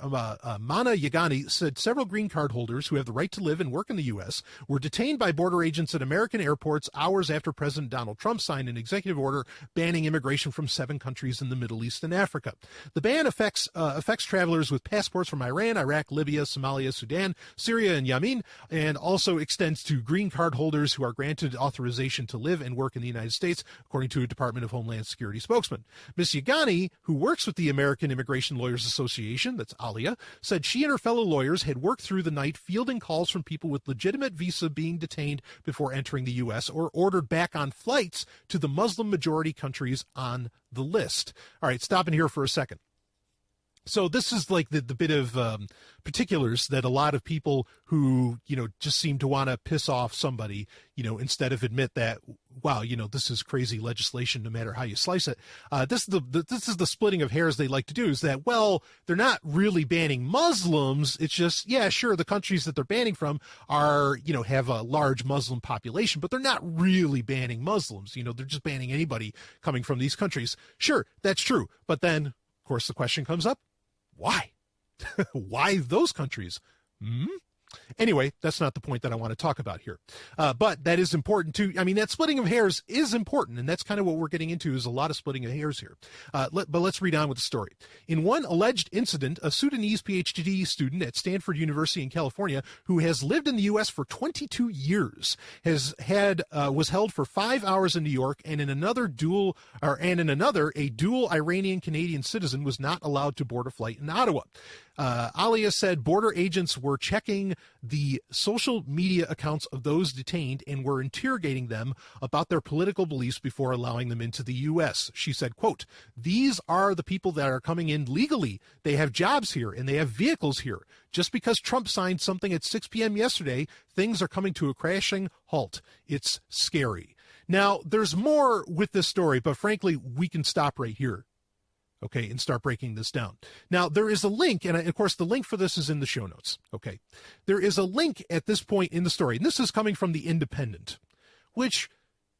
Mana Yagani said several green card holders who have the right to live and work in the U.S. were detained by border agents at American airports hours after President Donald Trump signed an executive order banning immigration from 7 countries in the Middle East and Africa. The ban affects travelers with passports from Iran, Iraq, Libya, Somalia, Sudan, Syria, and Yemen, and also extends to green card holders who are granted authorization to live and work in the United States, according to a Department of Homeland Security spokesman. Ms. Yagani, who works with the American Immigration Lawyers Association, that's ALIA, said she and her fellow lawyers had worked through the night fielding calls from people with legitimate visa being detained before entering the U.S. or ordered back on flights to the Muslim-majority countries on the list. All right, stopping here for a second. So this is like the bit of particulars that a lot of people who, just seem to want to piss off somebody, instead of admit that, wow, this is crazy legislation no matter how you slice it. This is the splitting of hairs they like to do, is that, well, they're not really banning Muslims. It's just, yeah, sure, the countries that they're banning from are, have a large Muslim population, but they're not really banning Muslims. They're just banning anybody coming from these countries. Sure, that's true. But then, of course, the question comes up, why? Why those countries? Anyway, that's not the point that I want to talk about here. But that is important too. I mean, that splitting of hairs is important, and that's kind of what we're getting into, is a lot of splitting of hairs here. But let's read on with the story. In one alleged incident, a Sudanese PhD student at Stanford University in California, who has lived in the U.S. for 22 years, was held for 5 hours in New York, and in another, a dual Iranian-Canadian citizen was not allowed to board a flight in Ottawa. Alia said border agents were checking the social media accounts of those detained and were interrogating them about their political beliefs before allowing them into the U.S. She said, quote, these are the people that are coming in legally. They have jobs here and they have vehicles here. Just because Trump signed something at 6 p.m. yesterday, things are coming to a crashing halt. It's scary. Now, there's more with this story, but frankly, we can stop right here. Okay, and start breaking this down. Now, there is a link, and of course, the link for this is in the show notes. Okay, there is a link at this point in the story, and this is coming from the Independent, which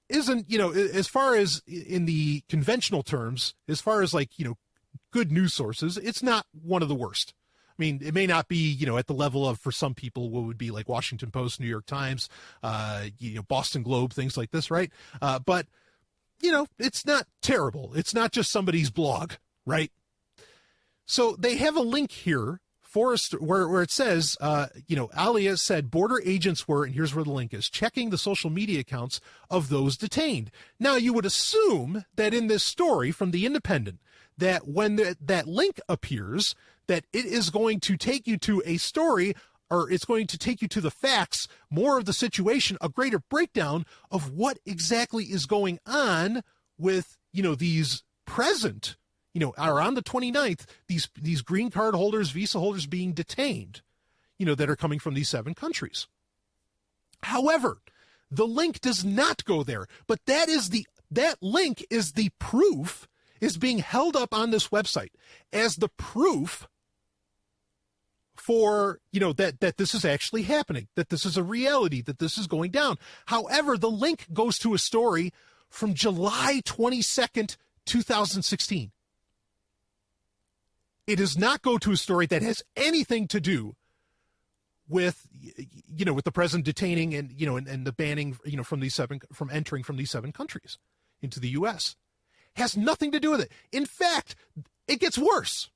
isn't, as far as in the conventional terms, as far as good news sources, it's not one of the worst. I mean, it may not be, at the level of, for some people, what would be like Washington Post, New York Times, Boston Globe, things like this, right? But, it's not terrible. It's not just somebody's blog. Right. So they have a link here for us where it says, Alia said border agents were, and here's where the link is, checking the social media accounts of those detained. Now, you would assume that in this story from the Independent, that when that link appears, that it is going to take you to a story, or it's going to take you to the facts, more of the situation, a greater breakdown of what exactly is going on with, these present, are on the 29th, these green card holders, visa holders being detained, that are coming from these 7 countries. However, the link does not go there, but that link is the proof, is being held up on this website as the proof for, that this is actually happening, that this is a reality, that this is going down. However, the link goes to a story from July 22nd, 2016. It does not go to a story that has anything to do with, with the president detaining and, and the banning, from entering from these 7 countries into the U.S. Has nothing to do with it. In fact, it gets worse.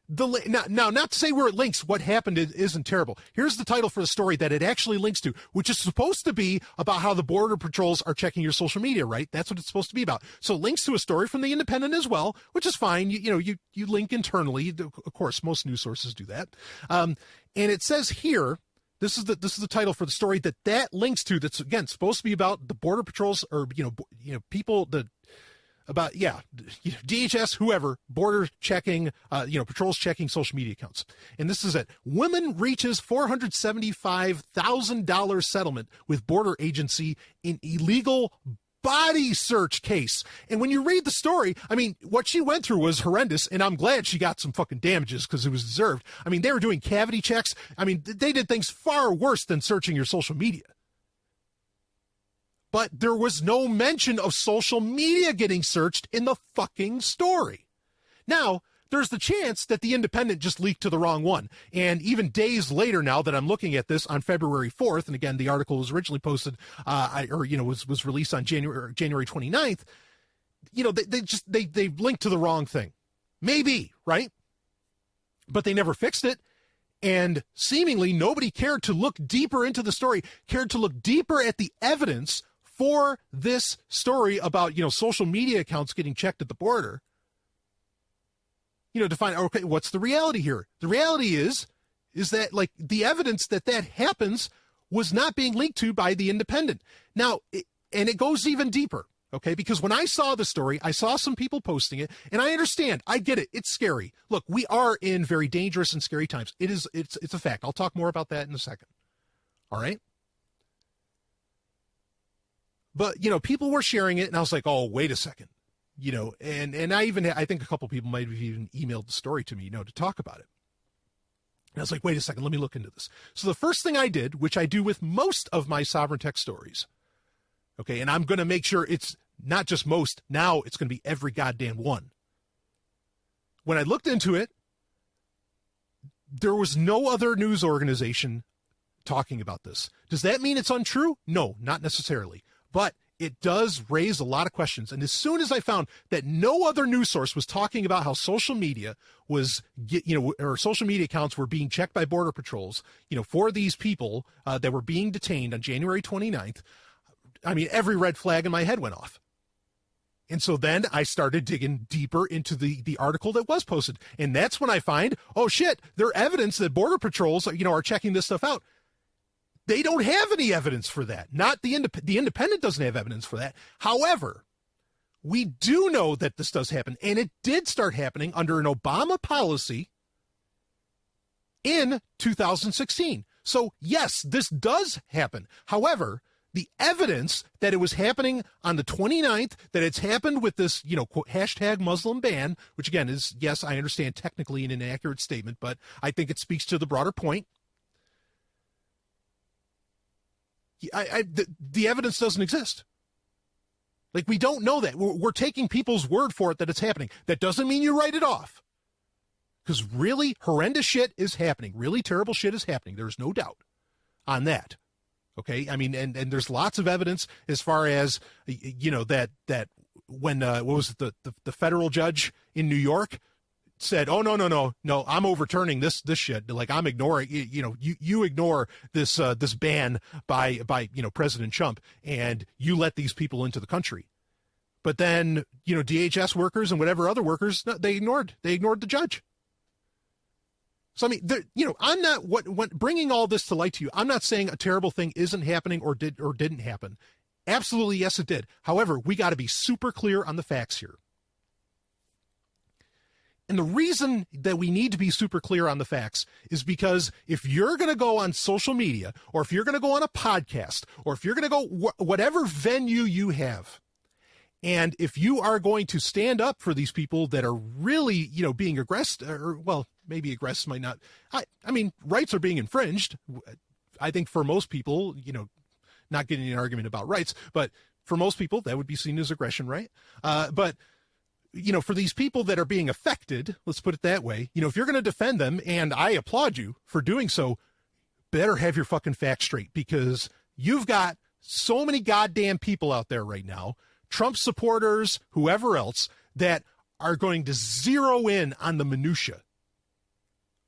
Now, not to say where it links, what happened isn't terrible. Here's the title for the story that it actually links to, which is supposed to be about how the border patrols are checking your social media, right? That's what it's supposed to be about. So it links to a story from The Independent as well, which is fine. You link internally. Of course, most news sources do that. And it says here, this is the title for the story that links to, that's again supposed to be about the border patrols, or people about DHS, whoever, border checking, patrols checking social media accounts. And this is it. Woman reaches $475,000 settlement with border agency in illegal body search case. And when you read the story, I mean, what she went through was horrendous, and I'm glad she got some fucking damages because it was deserved. I mean, they were doing cavity checks. I mean, they did things far worse than searching your social media. But there was no mention of social media getting searched in the fucking story. Now, there's the chance that The Independent just leaked to the wrong one. And even days later now that I'm looking at this on February 4th, and again, the article was originally posted, was released on January 29th, they linked to the wrong thing. Maybe, right? But they never fixed it. And seemingly nobody cared to look deeper into the story, cared to look deeper at the evidence for this story about, social media accounts getting checked at the border, to find, okay, what's the reality here? The reality is that, like, the evidence that happens was not being linked to by The Independent. Now, and it goes even deeper, okay? Because when I saw the story, I saw some people posting it, and I understand, I get it, it's scary. Look, we are in very dangerous and scary times. It's a fact. I'll talk more about that in a second. All right? But, people were sharing it, and I was like, oh, wait a second. And I think a couple people might have even emailed the story to me, to talk about it. And I was like, wait a second, let me look into this. So the first thing I did, which I do with most of my Sovryn Tech stories, okay, and I'm going to make sure it's not just most, now it's going to be every goddamn one. When I looked into it, there was no other news organization talking about this. Does that mean it's untrue? No, not necessarily. But it does raise a lot of questions. And as soon as I found that no other news source was talking about how social media was, or social media accounts were being checked by border patrols, for these people that were being detained on January 29th, I mean, every red flag in my head went off. And so then I started digging deeper into the article that was posted. And that's when I find, oh shit, there's evidence that border patrols, are checking this stuff out. They don't have any evidence for that. Not the Independent doesn't have evidence for that. However, we do know that this does happen, and it did start happening under an Obama policy in 2016. So yes, this does happen. However, the evidence that it was happening on the 29th, that it's happened with this, quote, hashtag Muslim ban, which again is, yes, I understand technically an inaccurate statement, but I think it speaks to the broader point. The evidence doesn't exist. Like, we don't know that. We're taking people's word for it that it's happening. That doesn't mean you write it off. Because really horrendous shit is happening. Really terrible shit is happening. There's no doubt on that. Okay? I mean, and there's lots of evidence as far as, that when, what was it, the federal judge in New York said, oh, no, I'm overturning this shit. Like, I'm ignoring, you ignore this ban by President Trump, and you let these people into the country. But then, DHS workers and whatever other workers, they ignored the judge. So, I mean, I'm not bringing all this to light to you. I'm not saying a terrible thing isn't happening or didn't happen. Absolutely, yes, it did. However, we got to be super clear on the facts here. And the reason that we need to be super clear on the facts is because if you're going to go on social media, or if you're going to go on a podcast, or if you're going to go whatever venue you have, and if you are going to stand up for these people that are really, being aggressed, or, well, maybe aggressed might not, I mean, rights are being infringed. I think for most people, not getting an argument about rights, but for most people, that would be seen as aggression, right? But for these people that are being affected, let's put it that way, if you're going to defend them, and I applaud you for doing so, better have your fucking facts straight, because you've got so many goddamn people out there right now, Trump supporters, whoever else, that are going to zero in on the minutia.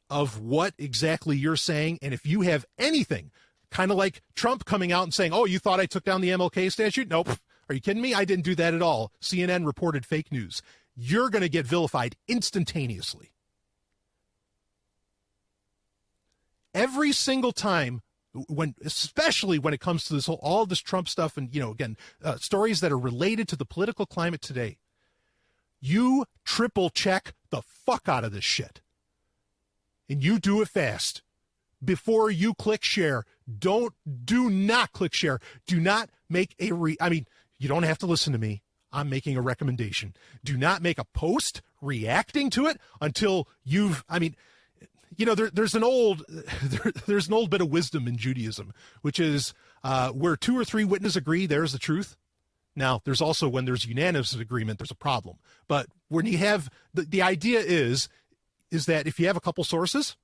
of what exactly you're saying. And if you have anything, kind of like Trump coming out and saying, oh, you thought I took down the MLK statue? Nope. Are you kidding me? I didn't do that at all. CNN reported fake news. You're going to get vilified instantaneously. Every single time, especially when it comes to all this Trump stuff and, again, stories that are related to the political climate today, you triple check the fuck out of this shit. And you do it fast. Before you click share, do not click share. Do not make you don't have to listen to me. I'm making a recommendation. Do not make a post reacting to it until there's an old bit of wisdom in Judaism, which is where 2 or 3 witnesses agree, there's the truth. Now, there's also when there's unanimous agreement, there's a problem. But when you have the idea is that if you have a couple sources,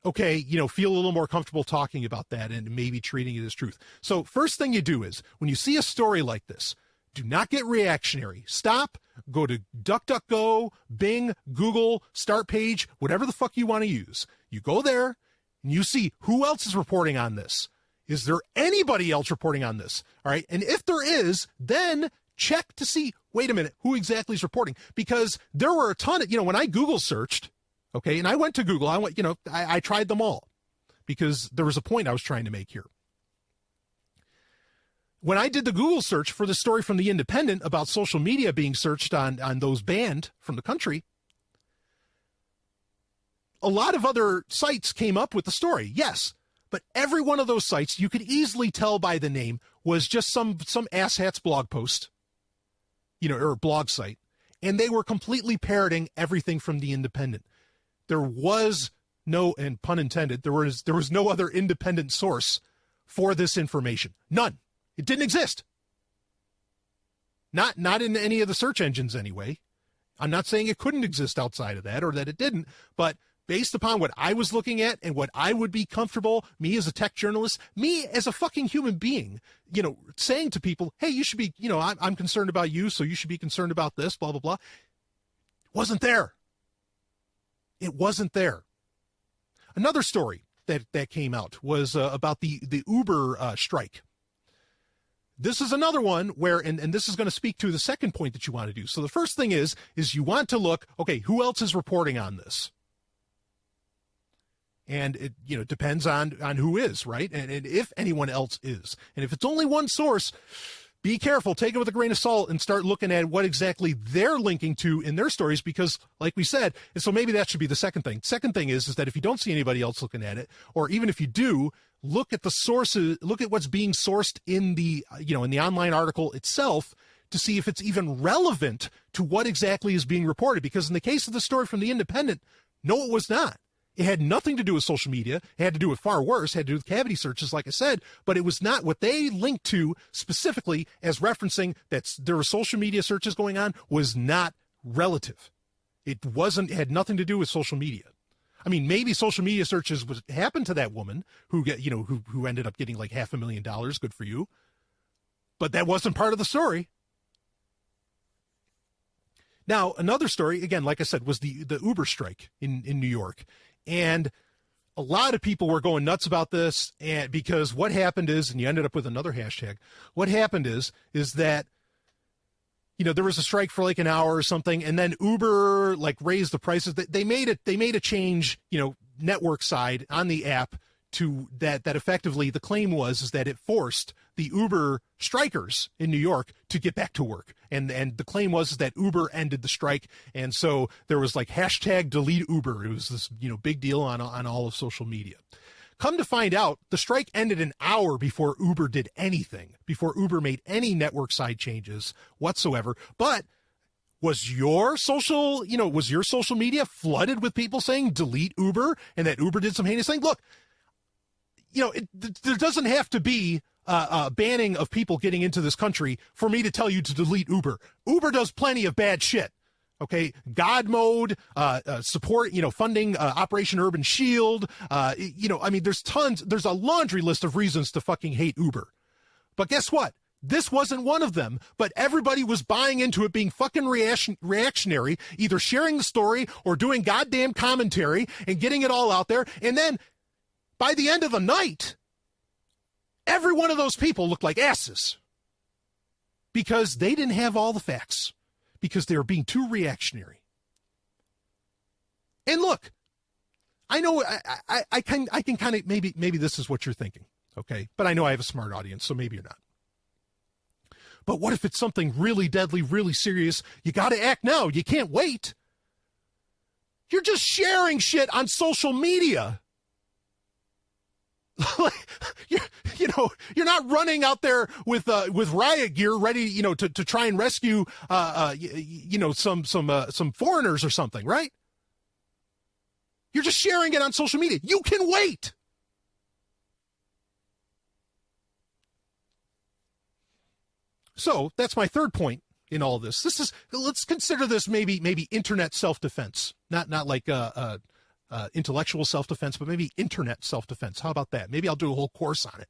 okay, feel a little more comfortable talking about that and maybe treating it as truth. So first thing you do is when you see a story like this, do not get reactionary. Stop, go to DuckDuckGo, Bing, Google, Start Page, whatever the fuck you want to use. You go there and you see who else is reporting on this. Is there anybody else reporting on this? All right. And if there is, then check to see, wait a minute, who exactly is reporting? Because there were a ton of, when I Google searched, okay, and I went to Google, I tried them all because there was a point I was trying to make here. When I did the Google search for the story from The Independent about social media being searched on those banned from the country, a lot of other sites came up with the story, yes. But every one of those sites, you could easily tell by the name, was just some asshats blog post, or blog site. And they were completely parroting everything from The Independent. There was no, and pun intended, there was no other independent source for this information. None. It didn't exist. Not in any of the search engines anyway. I'm not saying it couldn't exist outside of that or that it didn't, but based upon what I was looking at and what I would be comfortable, me as a tech journalist, me as a fucking human being, saying to people, hey, you should be, I'm concerned about you, so you should be concerned about this, blah, blah, blah. Wasn't there. It wasn't there. Another story that came out was about the Uber strike. This is another one where, and this is going to speak to the second point that you want to do. So the first thing is you want to look, okay, who else is reporting on this? And it depends on who is, right? And if anyone else is. And if it's only one source, be careful, take it with a grain of salt and start looking at what exactly they're linking to in their stories, because like we said, and so maybe that should be the second thing. Second thing is that if you don't see anybody else looking at it, or even if you do, look at the sources, look at what's being sourced in the, in the online article itself to see if it's even relevant to what exactly is being reported. Because in the case of the story from The Independent, no, it was not. It had nothing to do with social media. It had to do with far worse, it had to do with cavity searches, like I said, but it was not what they linked to specifically as referencing that there were social media searches going on was not relative. It had nothing to do with social media. I mean, maybe social media searches happened to that woman who who ended up getting like $500,000. Good for you. But that wasn't part of the story. Now, another story, again, like I said, was the Uber strike in New York. And a lot of people were going nuts about this, and because what happened is, and you ended up with another hashtag, what happened is that, there was a strike for like an hour or something, and then Uber raised the prices. They made a change, network side on the app to that effectively the claim was that it forced the Uber strikers in New York to get back to work. And the claim was that Uber ended the strike. And so there was hashtag delete Uber. It was this, big deal on all of social media. Come to find out, the strike ended an hour before Uber did anything, before Uber made any network side changes whatsoever. But was your social media flooded with people saying delete Uber and that Uber did some heinous thing? Look, there doesn't have to be a banning of people getting into this country for me to tell you to delete Uber. Uber does plenty of bad shit. Okay, God mode, support, funding Operation Urban Shield. There's a laundry list of reasons to fucking hate Uber. But guess what? This wasn't one of them, but everybody was buying into it being fucking reactionary, either sharing the story or doing goddamn commentary and getting it all out there. And then by the end of the night, every one of those people looked like asses because they didn't have all the facts, because they were being too reactionary. And look, I know I can kind of, maybe this is what you're thinking, okay? But I know I have a smart audience, so maybe you're not. But what if it's something really deadly, really serious? You got to act now. You can't wait. You're just sharing shit on social media. You're not running out there with riot gear ready, to try and rescue, some foreigners or something, right? You're just sharing it on social media. You can wait. So that's my third point in all this. Let's consider this maybe internet self-defense, not like intellectual self-defense, but maybe internet self-defense. How about that? Maybe I'll do a whole course on it.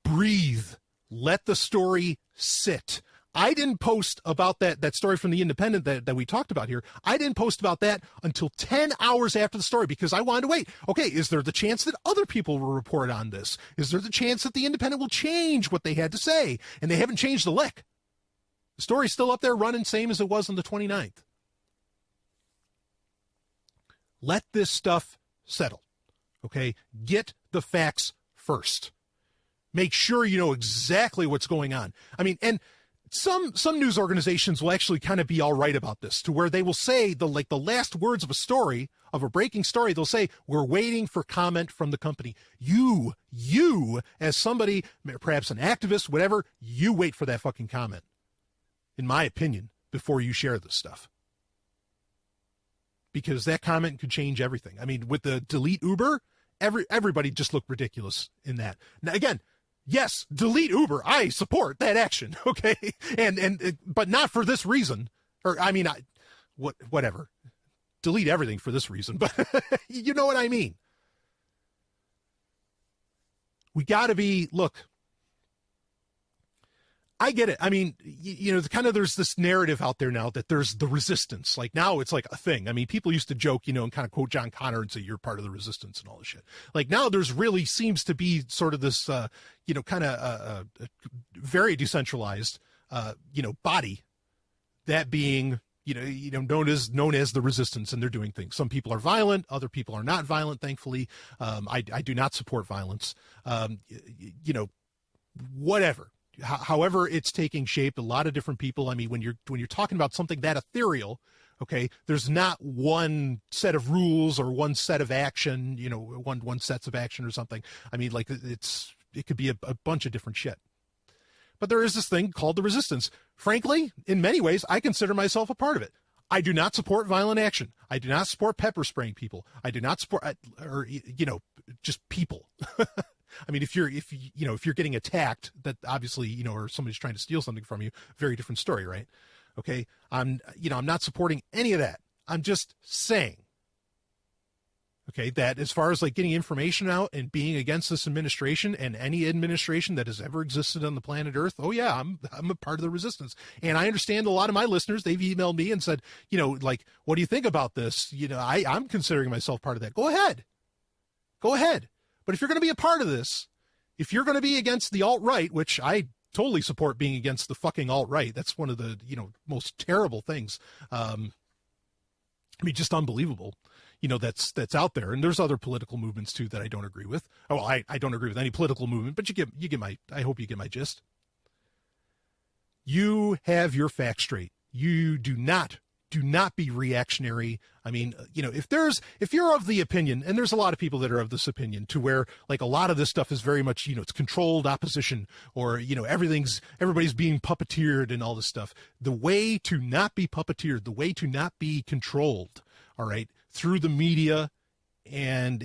Breathe. Let the story sit. I didn't post about that story from The Independent that we talked about here. I didn't post about that until 10 hours after the story because I wanted to wait. Okay, is there the chance that other people will report on this? Is there the chance that The Independent will change what they had to say? And they haven't changed a lick. The story's still up there running, same as it was on the 29th. Let this stuff settle, okay? Get the facts first. Make sure you know exactly what's going on. I mean, and some news organizations will actually kind of be all right about this, to where they will say the last words of a story, of a breaking story, they'll say, we're waiting for comment from the company. You as somebody, perhaps an activist, whatever, you wait for that fucking comment, in my opinion, before you share this stuff. Because that comment could change everything. I mean, with the delete Uber, everybody just looked ridiculous in that. Now, again, yes, delete Uber. I support that action, okay? And but not for this reason. Or, I mean, whatever. Delete everything for this reason, but you know what I mean. We got to be, look, I get it. I mean, there's this narrative out there now that there's the resistance. Like now it's like a thing. I mean, people used to joke, and kind of quote John Connor and say, you're part of the resistance and all this shit. Like now there's really seems to be sort of this, very decentralized, body, that being, known as the resistance, and they're doing things. Some people are violent. Other people are not violent, thankfully. I do not support violence. Whatever. However it's taking shape, a lot of different people. I mean, when you're talking about something that ethereal, okay, there's not one set of rules or one set of action, one sets of action or something. I mean, like it could be a bunch of different shit. But there is this thing called the resistance. Frankly, in many ways, I consider myself a part of it. I do not support violent action. I do not support pepper spraying people. I do not support, just people. I mean, if you're getting attacked, that obviously, or somebody's trying to steal something from you, very different story, right? Okay. I'm not supporting any of that. I'm just saying, okay, that as far as like getting information out and being against this administration and any administration that has ever existed on the planet Earth, oh yeah, I'm a part of the resistance. And I understand a lot of my listeners, they've emailed me and said, what do you think about this? I'm considering myself part of that. Go ahead. But if you're going to be a part of this, if you're going to be against the alt-right, which I totally support being against the fucking alt-right, that's one of the, most terrible things. Just unbelievable, that's out there. And there's other political movements too that I don't agree with. Oh, I don't agree with any political movement, but I hope you get my gist. You have your facts straight. You do not be reactionary. I mean, if you're of the opinion, and there's a lot of people that are of this opinion, to where like a lot of this stuff is very much, it's controlled opposition, or, everybody's being puppeteered and all this stuff. The way to not be puppeteered, the way to not be controlled, all right, through the media and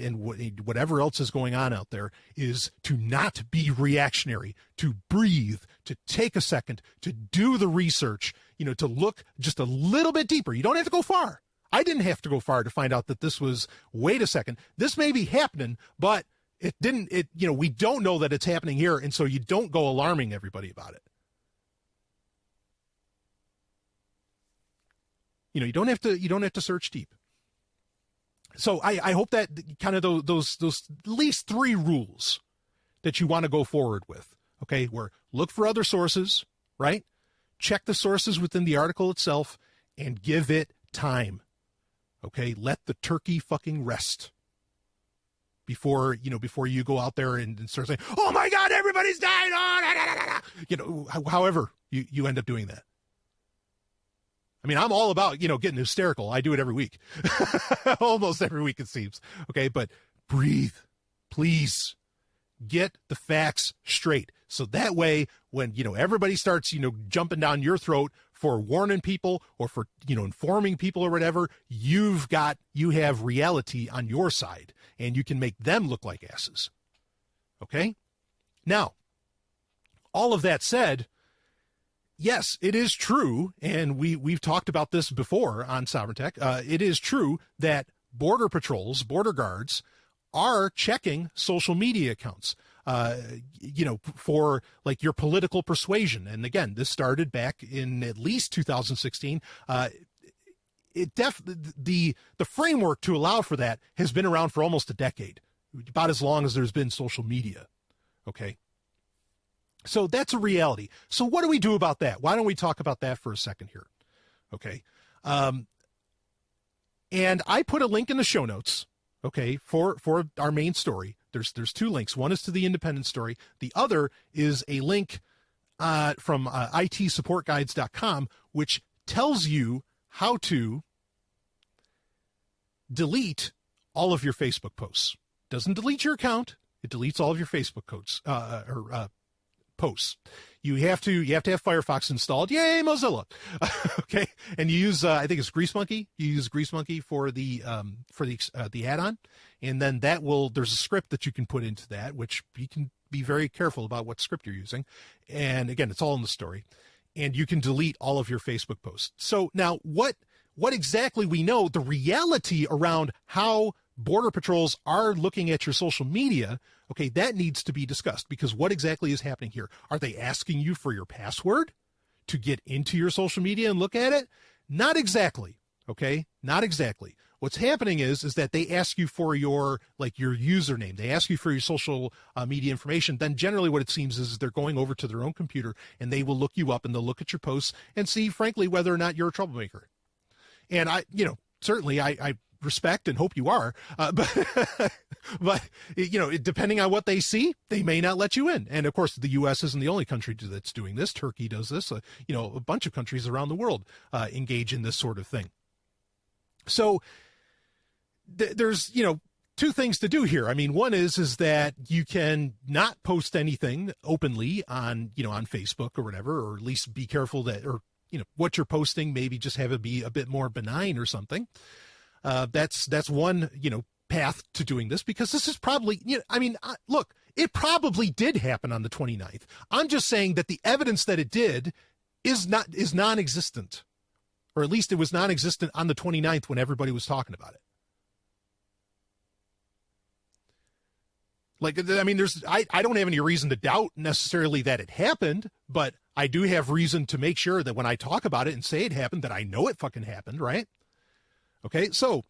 whatever else is going on out there, is to not be reactionary, to breathe, to take a second, to do the research, to look just a little bit deeper. You don't have to go far. I didn't have to go far to find out that this was, wait a second, this may be happening, but It didn't, we don't know that it's happening here, and so you don't go alarming everybody about it. You don't have to search deep. So I hope that kind of those at least 3 rules that you want to go forward with, okay, where look for other sources, right? Check the sources within the article itself and give it time, okay? Let the turkey fucking rest before you go out there and start saying, oh my God, everybody's dying. However you end up doing that. I mean, I'm all about, getting hysterical. I do it every week. Almost every week, it seems. Okay, but breathe. Please get the facts straight. So that way, when, everybody starts, jumping down your throat for warning people or for, informing people or whatever, you have reality on your side and you can make them look like asses. Okay? Now, all of that said, yes, it is true, and we've talked about this before on Sovryn Tech. It is true that border patrols, border guards, are checking social media accounts, for like your political persuasion. And again, this started back in at least 2016. The framework to allow for that has been around for almost a decade, about as long as there's been social media. Okay. So that's a reality. So what do we do about that? Why don't we talk about that for a second here? Okay. And I put a link in the show notes, okay, for our main story. There's 2 links. One is to the independent story. The other is a link from itsupportguides.com, which tells you how to delete all of your Facebook posts. Doesn't delete your account. It deletes all of your Facebook posts. You have to have Firefox installed. Yay, Mozilla. Okay. And you use, I think it's Grease Monkey. You use Grease Monkey for the add-on. And then there's a script that you can put into that, which you can be very careful about what script you're using. And again, it's all in the story. And you can delete all of your Facebook posts. So now what exactly we know, the reality around how border patrols are looking at your social media, okay, that needs to be discussed, because what exactly is happening here? Are they asking you for your password to get into your social media and look at it? Not exactly, okay? Not exactly. What's happening is that they ask you for your username. They ask you for your social media information. Then generally what it seems is they're going over to their own computer and they will look you up and they'll look at your posts and see, frankly, whether or not you're a troublemaker. And certainly I respect and hope you are, but depending on what they see, they may not let you in. And of course, the U.S. isn't the only country that's doing this. Turkey does this. A bunch of countries around the world engage in this sort of thing. So there's 2 things to do here. I mean, one is that you can not post anything openly on Facebook or whatever, or at least be careful that, or what you're posting, maybe just have it be a bit more benign or something. That's one, path to doing this, because this is probably, look, it probably did happen on the 29th. I'm just saying that the evidence that it did is non-existent, or at least it was non-existent on the 29th when everybody was talking about it. I don't have any reason to doubt necessarily that it happened, but I do have reason to make sure that when I talk about it and say it happened, that I know it fucking happened, right? Okay, so,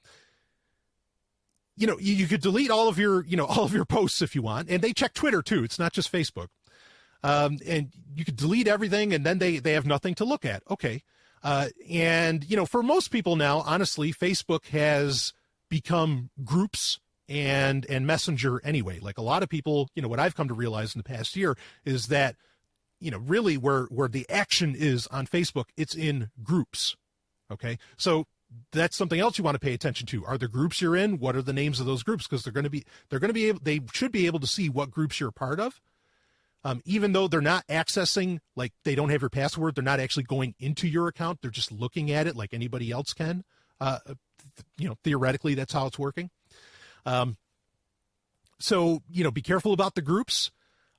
you could delete all of your posts if you want, and they check Twitter too. It's not just Facebook. And you could delete everything, and then they have nothing to look at. Okay. And for most people now, honestly, Facebook has become groups and Messenger anyway. Like a lot of people, what I've come to realize in the past year is that, really where the action is on Facebook, it's in groups. Okay. So that's something else you want to pay attention to. Are the groups you're in? What are the names of those groups? Because they should be able to see what groups you're a part of. Even though they're not accessing, like they don't have your password, they're not actually going into your account. They're just looking at it like anybody else can. Theoretically, that's how it's working. So, be careful about the groups.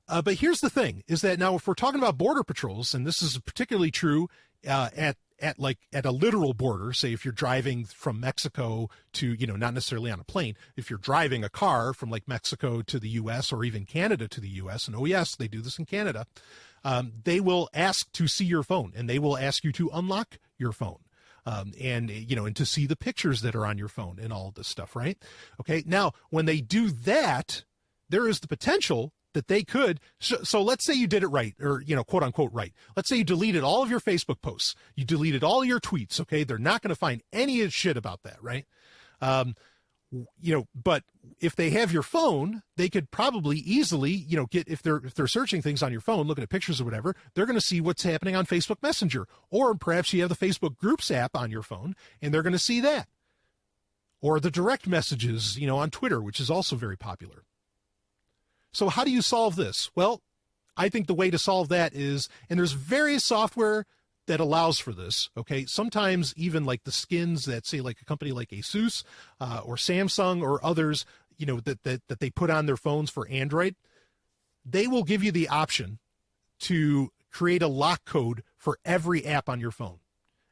But here's the thing is that now if we're talking about border patrols, and this is particularly true at at a literal border, say if you're driving from Mexico to, not necessarily on a plane, if you're driving a car from like Mexico to the U.S. or even Canada to the U.S., and oh yes, they do this in Canada, they will ask to see your phone, and they will ask you to unlock your phone. And to see the pictures that are on your phone and all this stuff, right? Okay. Now, when they do that, there is the potential that they could. So let's say you did it right, or, quote unquote, right. Let's say you deleted all of your Facebook posts. You deleted all your tweets. Okay. They're not going to find any shit about that. Right. But if they have your phone, they could probably easily, get, if they're searching things on your phone, looking at pictures or whatever, they're going to see what's happening on Facebook Messenger, or perhaps you have the Facebook Groups app on your phone and they're going to see that, or the direct messages, on Twitter, which is also very popular. So how do you solve this? Well, I think the way to solve that is, and there's various software that allows for this. Okay. Sometimes even like the skins that say like a company like Asus or Samsung or others, that they put on their phones for Android, they will give you the option to create a lock code for every app on your phone.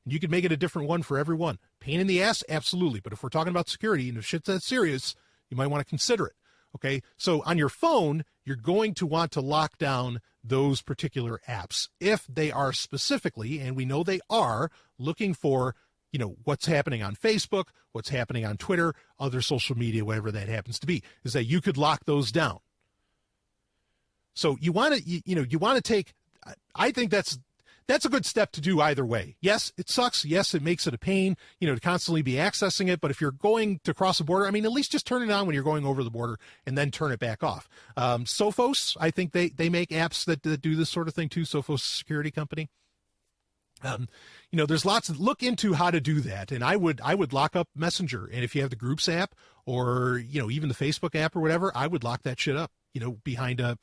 And you can make it a different one for every one. Pain in the ass? Absolutely. But if we're talking about security and if shit's that serious, you might want to consider it. Okay. So on your phone, you're going to want to lock down those particular apps if they are specifically, and we know they are, looking for, what's happening on Facebook, what's happening on Twitter, other social media, whatever that happens to be, is that you could lock those down. So you want to, you want to take, I think that's a good step to do either way. Yes, it sucks. Yes, it makes it a pain, to constantly be accessing it. But if you're going to cross the border, at least just turn it on when you're going over the border and then turn it back off. Sophos, I think they make apps that do this sort of thing too. Sophos security company. There's lots of, look into how to do that. And I would lock up Messenger. And if you have the Groups app or, even the Facebook app or whatever, I would lock that shit up. Behind a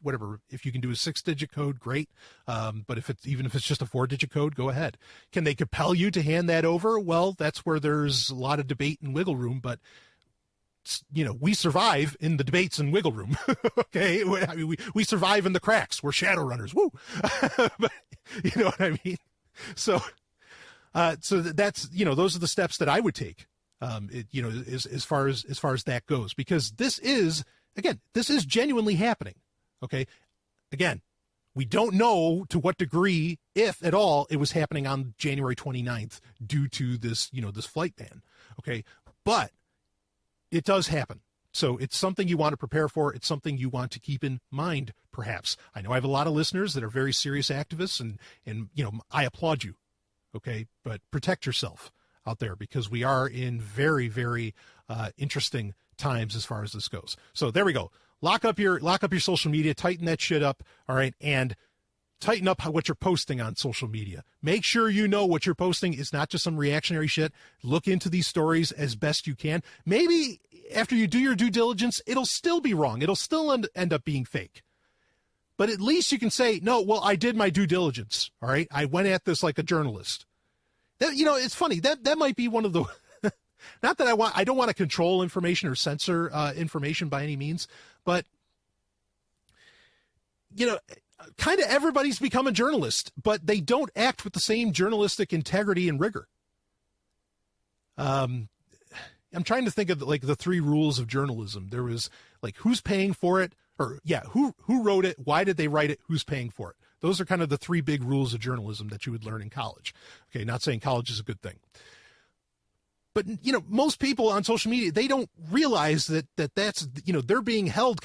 whatever. If you can do a 6-digit code, great. But if it's just a 4-digit code, go ahead. Can they compel you to hand that over? Well, that's where there's a lot of debate and wiggle room. But we survive in the debates and wiggle room. Okay, we survive in the cracks. We're shadow runners. Woo! But you know what I mean. So that's those are the steps that I would take. As far as that goes, because this is genuinely happening. Okay. Again, we don't know to what degree, if at all, it was happening on January 29th due to this, this flight ban. Okay. But it does happen. So it's something you want to prepare for. It's something you want to keep in mind, perhaps. I know I have a lot of listeners that are very serious activists and I applaud you. Okay. But protect yourself out there, because we are in very, very interesting times as far as this goes. So there we go. Lock up your social media, tighten that shit up. All right. And tighten up what you're posting on social media. Make sure you know what you're posting is not just some reactionary shit. Look into these stories as best you can. Maybe after you do your due diligence, it'll still be wrong. It'll still end up being fake. But at least you can say, no, well, I did my due diligence. All right. I went at this like a journalist. That, it's funny. That might be one of the not that I don't want to control information or censor information by any means, but kind of everybody's become a journalist, but they don't act with the same journalistic integrity and rigor. I'm trying to think of like the 3 rules of journalism. There was like, who's paying for it, or who wrote it? Why did they write it? Who's paying for it? Those are kind of the 3 big rules of journalism that you would learn in college. Okay. Not saying college is a good thing. But, most people on social media, they don't realize that's, they're being held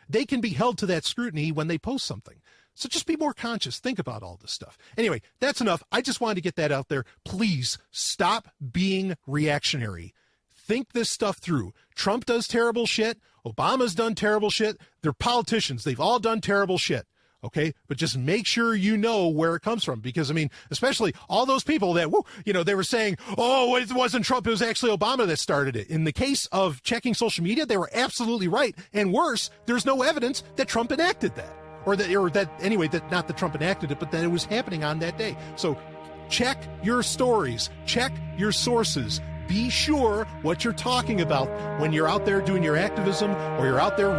they can be held to that scrutiny when they post something. So just be more conscious. Think about all this stuff. Anyway, that's enough. I just wanted to get that out there. Please stop being reactionary. Think this stuff through. Trump does terrible shit. Obama's done terrible shit. They're politicians. They've all done terrible shit. Okay, but just make sure you know where it comes from, because especially all those people that, they were saying, oh, it wasn't Trump, it was actually Obama that started it. In the case of checking social media, they were absolutely right. And worse, there's no evidence that Trump enacted that, not that Trump enacted it, but that it was happening on that day. So check your stories, check your sources. Be sure what you're talking about when you're out there doing your activism, or you're out there,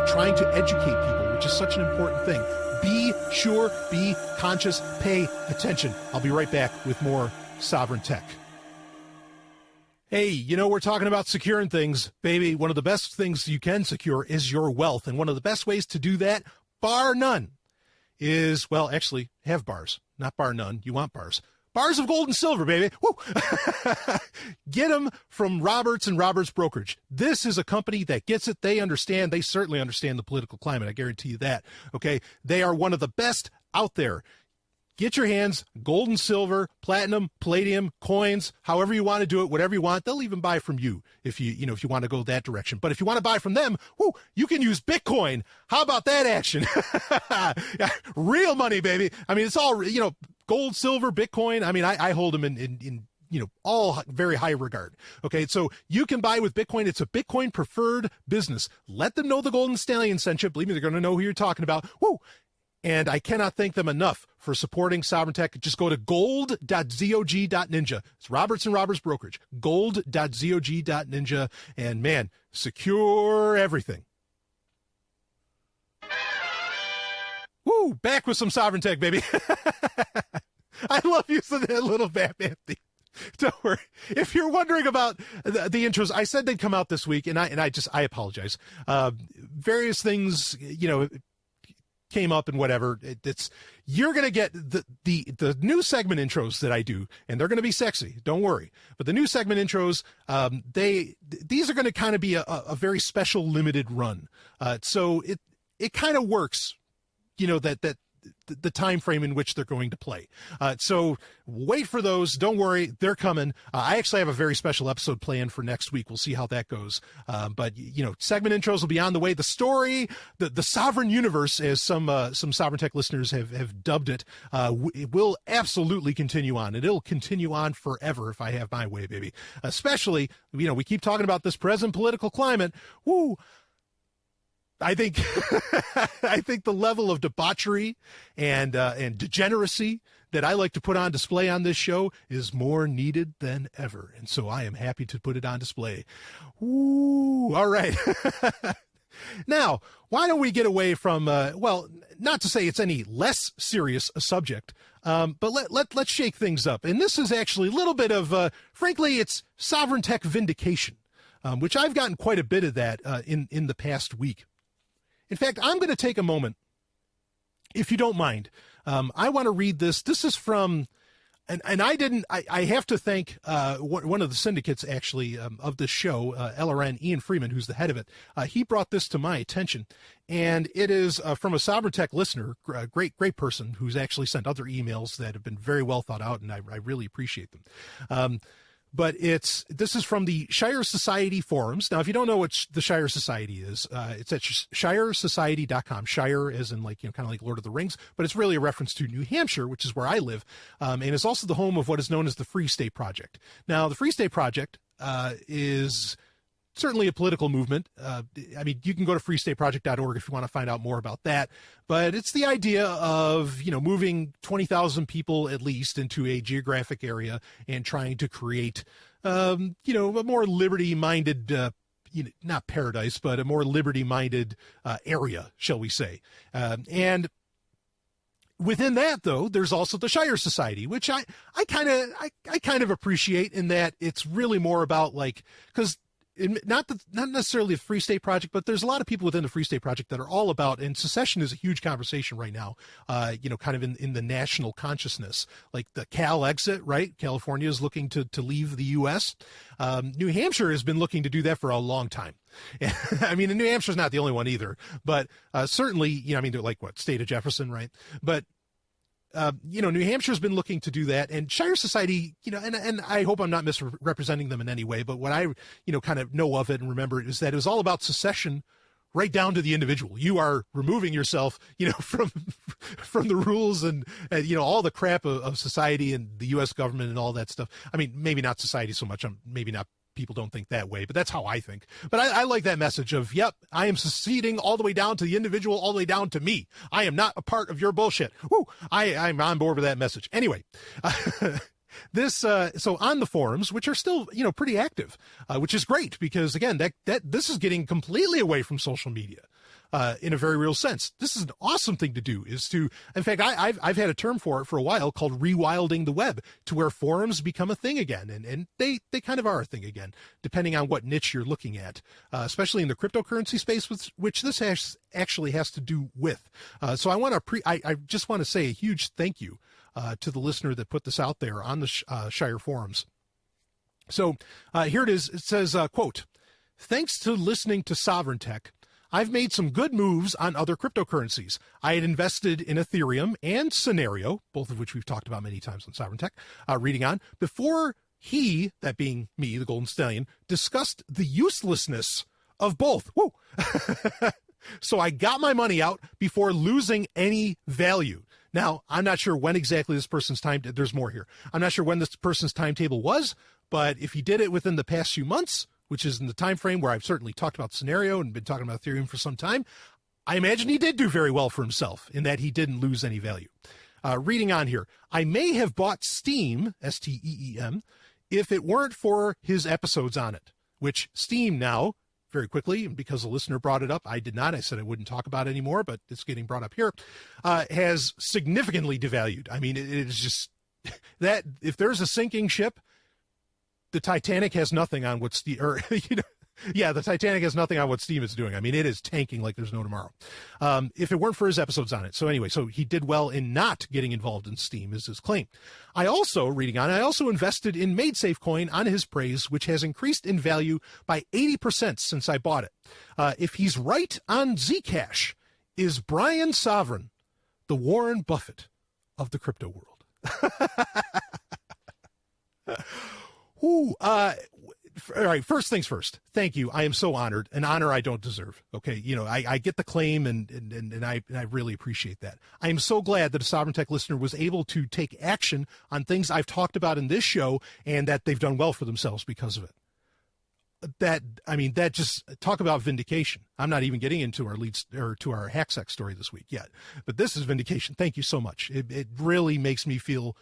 trying to educate people, which is such an important thing. be sure, be conscious, pay attention. I'll be right back with more Sovryn Tech. Hey, we're talking about securing things, baby. One of the best things you can secure is your wealth. And one of the best ways to do that, bar none, is, well, actually, have bars. Not bar none. You want bars. Bars of gold and silver, baby. Woo! Get them from Roberts and Roberts Brokerage. This is a company that gets it. They understand. They certainly understand the political climate. I guarantee you that. Okay. They are one of the best out there. Get your hands, gold and silver, platinum, palladium, coins, however you want to do it, whatever you want. They'll even buy from you if you want to go that direction. But if you want to buy from them, you can use Bitcoin. How about that action? Real money, baby. I mean, it's all, gold, silver, Bitcoin. I mean, I hold them in all very high regard. Okay, so you can buy with Bitcoin. It's a Bitcoin preferred business. Let them know the Golden Stallion sent you. Believe me, they're going to know who you're talking about. And I cannot thank them enough for supporting Sovryn Tech. Just go to gold.zog.ninja. It's Roberts and Roberts Brokerage. Gold.zog.ninja. And man, secure everything. Woo! Back with some Sovryn Tech, baby. I love using that little Batman theme. Don't worry. If you're wondering about the intros, I said they'd come out this week, and I apologize. Various things, came up and whatever. You're going to get the new segment intros that I do, and they're going to be sexy. Don't worry. But the new segment intros, these are going to kind of be a very special limited run. So it kind of works, that the time frame in which they're going to play. So wait for those. Don't worry, they're coming. I actually have a very special episode planned for next week. We'll see how that goes. But segment intros will be on the way. The story, the Sovryn universe, as some Sovryn Tech listeners have dubbed it, it will absolutely continue on. And it'll continue on forever if I have my way, baby. Especially, we keep talking about this present political climate. Woo! I think the level of debauchery and degeneracy that I like to put on display on this show is more needed than ever. And so I am happy to put it on display. Ooh, all right. Now, why don't we get away from, not to say it's any less serious a subject, but let's shake things up. And this is actually a little bit of, frankly, it's Sovryn Tech vindication, which I've gotten quite a bit of that in the past week. In fact, I'm going to take a moment, if you don't mind. I want to read this. This is from, and I have to thank one of the syndicates, actually, of this show, LRN, Ian Freeman, who's the head of it. He brought this to my attention, and it is from a Sovryn Tech listener, a great person, who's actually sent other emails that have been very well thought out, and I really appreciate them. But this is from the Shire Society forums. Now, if you don't know what the Shire Society is, it's at shiresociety.com. Shire as in kind of like Lord of the Rings, but it's really a reference to New Hampshire, which is where I live. And it's also the home of what is known as the Free State Project. Now, the Free State Project is certainly a political movement. I mean, you can go to freestateproject.org if you want to find out more about that. But it's the idea of, moving 20,000 people at least into a geographic area and trying to create, a more liberty-minded, not paradise, but a more liberty-minded area, shall we say. And within that, though, there's also the Shire Society, which I kind of appreciate in that it's really more about because not necessarily the Free State Project, but there's a lot of people within the Free State Project that are all about, and secession is a huge conversation right now, kind of in the national consciousness, like the Cal exit, right? California is looking to leave the U.S. New Hampshire has been looking to do that for a long time. I mean, and New Hampshire's not the only one either, but certainly, they're like state of Jefferson, right? But New Hampshire's been looking to do that, and Shire Society, and I hope I'm not misrepresenting them in any way, but what I, kind of know of it and remember is that it was all about secession right down to the individual. You are removing yourself, from the rules and all the crap of society and the U.S. government and all that stuff. I mean, maybe not society so much. Maybe not. People don't think that way, but that's how I think. But I like that message of, yep, I am seceding all the way down to the individual, all the way down to me. I am not a part of your bullshit. Woo! I'm on board with that message. Anyway, so on the forums, which are still, pretty active, which is great because again, that this is getting completely away from social media. in a very real sense. This is an awesome thing to do, in fact, I've had a term for it for a while called rewilding the web, to where forums become a thing again. And they kind of are a thing again, depending on what niche you're looking at, especially in the cryptocurrency space, which this actually has to do with. So I just want to say a huge thank you to the listener that put this out there on the Shire forums. So here it is. It says, quote, "Thanks to listening to Sovryn Tech, I've made some good moves on other cryptocurrencies. I had invested in Ethereum and Scenario, both of which we've talked about many times on Sovryn Tech, reading on, before he, that being me, the Golden Stallion, discussed the uselessness of both." Woo! "So I got my money out before losing any value." Now, I'm not sure when exactly this person's there's more here. I'm not sure when this person's timetable was, but if he did it within the past few months, which is in the time frame where I've certainly talked about Scenario and been talking about Ethereum for some time, I imagine he did do very well for himself in that he didn't lose any value. Reading on here, "I may have bought Steem, Steem, if it weren't for his episodes on it," which Steem now, very quickly, and because the listener brought it up, I did not. I said I wouldn't talk about it anymore, but it's getting brought up here, has significantly devalued. I mean, it is just that if there's a sinking ship, the Titanic has nothing on what Steem, the Titanic has nothing on what Steem is doing. I mean, it is tanking like there's no tomorrow. If it weren't for his episodes on it. So anyway, so he did well in not getting involved in Steem is his claim. I also invested in MadeSafe coin on his praise, which has increased in value by 80% since I bought it. If he's right on Zcash, is Brian Sovryn the Warren Buffett of the crypto world? Ooh, all right, first things first. Thank you. I am so honored, an honor I don't deserve. Okay, I get the claim, and I really appreciate that. I am so glad that a Sovryn Tech listener was able to take action on things I've talked about in this show, and that they've done well for themselves because of it. That just talk about vindication. I'm not even getting into our to our HackSec story this week yet, but this is vindication. Thank you so much. It really makes me feel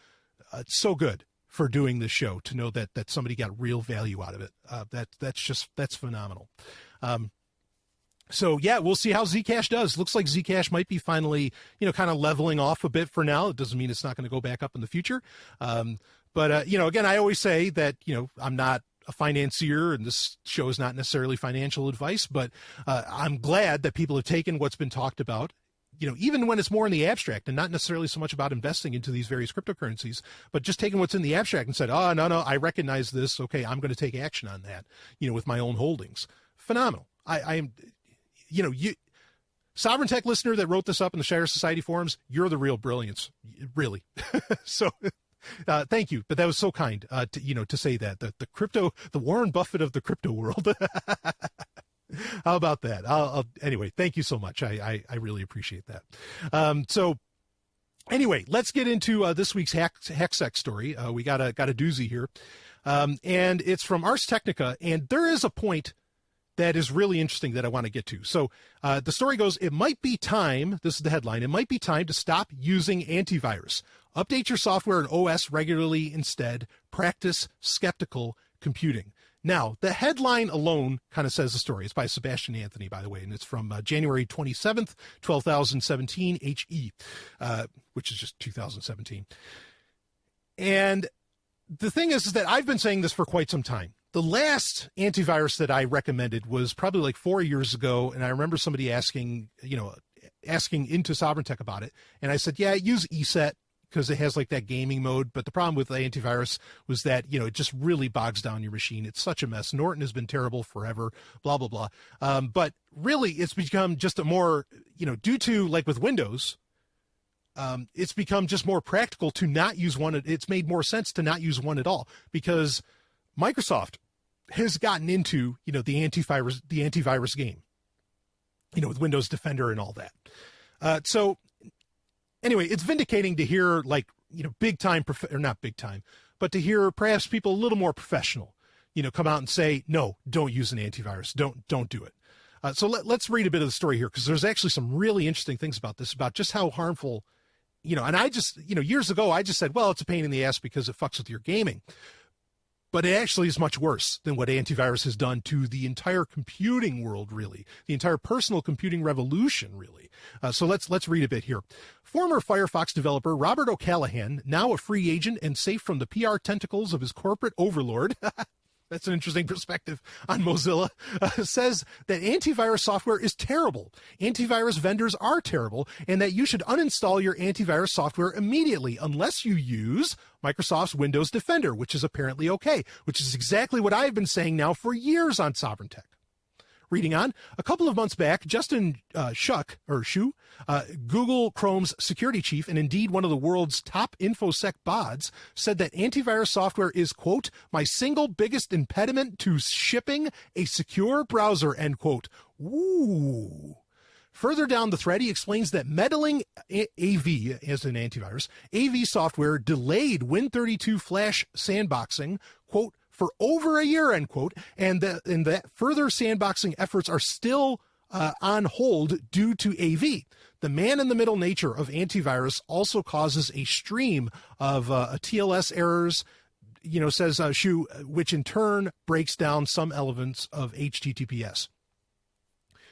so good for doing this show, to know that somebody got real value out of it. That's phenomenal. So yeah, we'll see how Zcash does. Looks like Zcash might be finally, kind of leveling off a bit for now. It doesn't mean it's not going to go back up in the future. But again, I always say that, I'm not a financier, and this show is not necessarily financial advice, but I'm glad that people have taken what's been talked about, even when it's more in the abstract and not necessarily so much about investing into these various cryptocurrencies, but just taking what's in the abstract and said, oh, no, I recognize this. Okay, I'm going to take action on that, with my own holdings. Phenomenal. I am, Sovryn Tech listener that wrote this up in the Shire Society forums, you're the real brilliance, really. So thank you. But that was so kind, to say that, the Warren Buffett of the crypto world. How about that? Anyway, thank you so much. I really appreciate that. So anyway, let's get into this week's HackSec story. We got a doozy here. And it's from Ars Technica, and there is a point that is really interesting that I want to get to. So the story goes, it might be time, this is the headline, it might be time to stop using antivirus. Update your software and OS regularly instead. Practice skeptical computing. Now, the headline alone kind of says the story. It's by Sebastian Anthony, by the way, and it's from January 27th, 2017, HE, which is just 2017. And the thing is that I've been saying this for quite some time. The last antivirus that I recommended was probably like 4 years ago, and I remember somebody asking into Sovryn Tech about it, and I said, yeah, use ESET, because it has like that gaming mode. But the problem with the antivirus was that, it just really bogs down your machine. It's such a mess. Norton has been terrible forever, blah, blah, blah. But really it's become just a more, due to like with Windows, it's become just more practical to not use one. It's made more sense to not use one at all, because Microsoft has gotten into, the antivirus game, with Windows Defender and all that. So anyway, it's vindicating to hear big time, or not big time, but to hear perhaps people a little more professional, come out and say, no, don't use an antivirus. Don't do it. So let's read a bit of the story here, because there's actually some really interesting things about this, about just how harmful, and I just, years ago, I just said, well, it's a pain in the ass because it fucks with your gaming. But it actually is much worse than what antivirus has done to the entire computing world, really, the entire personal computing revolution, really. So let's read a bit here. Former Firefox developer Robert O'Callaghan, now a free agent and safe from the PR tentacles of his corporate overlord, that's an interesting perspective on Mozilla, says that antivirus software is terrible. Antivirus vendors are terrible, and that you should uninstall your antivirus software immediately unless you use Microsoft's Windows Defender, which is apparently okay, which is exactly what I've been saying now for years on Sovryn Tech. Reading on, a couple of months back, Justin Shu, Google Chrome's security chief and indeed one of the world's top InfoSec bods, said that antivirus software is, quote, my single biggest impediment to shipping a secure browser, end quote. Ooh. Further down the thread, he explains that meddling AV, as an antivirus, AV software delayed Win32 Flash sandboxing, quote, for over a year, end quote, and that further sandboxing efforts are still on hold due to AV. The man-in-the-middle nature of antivirus also causes a stream of TLS errors, says Shu, which in turn breaks down some elements of HTTPS.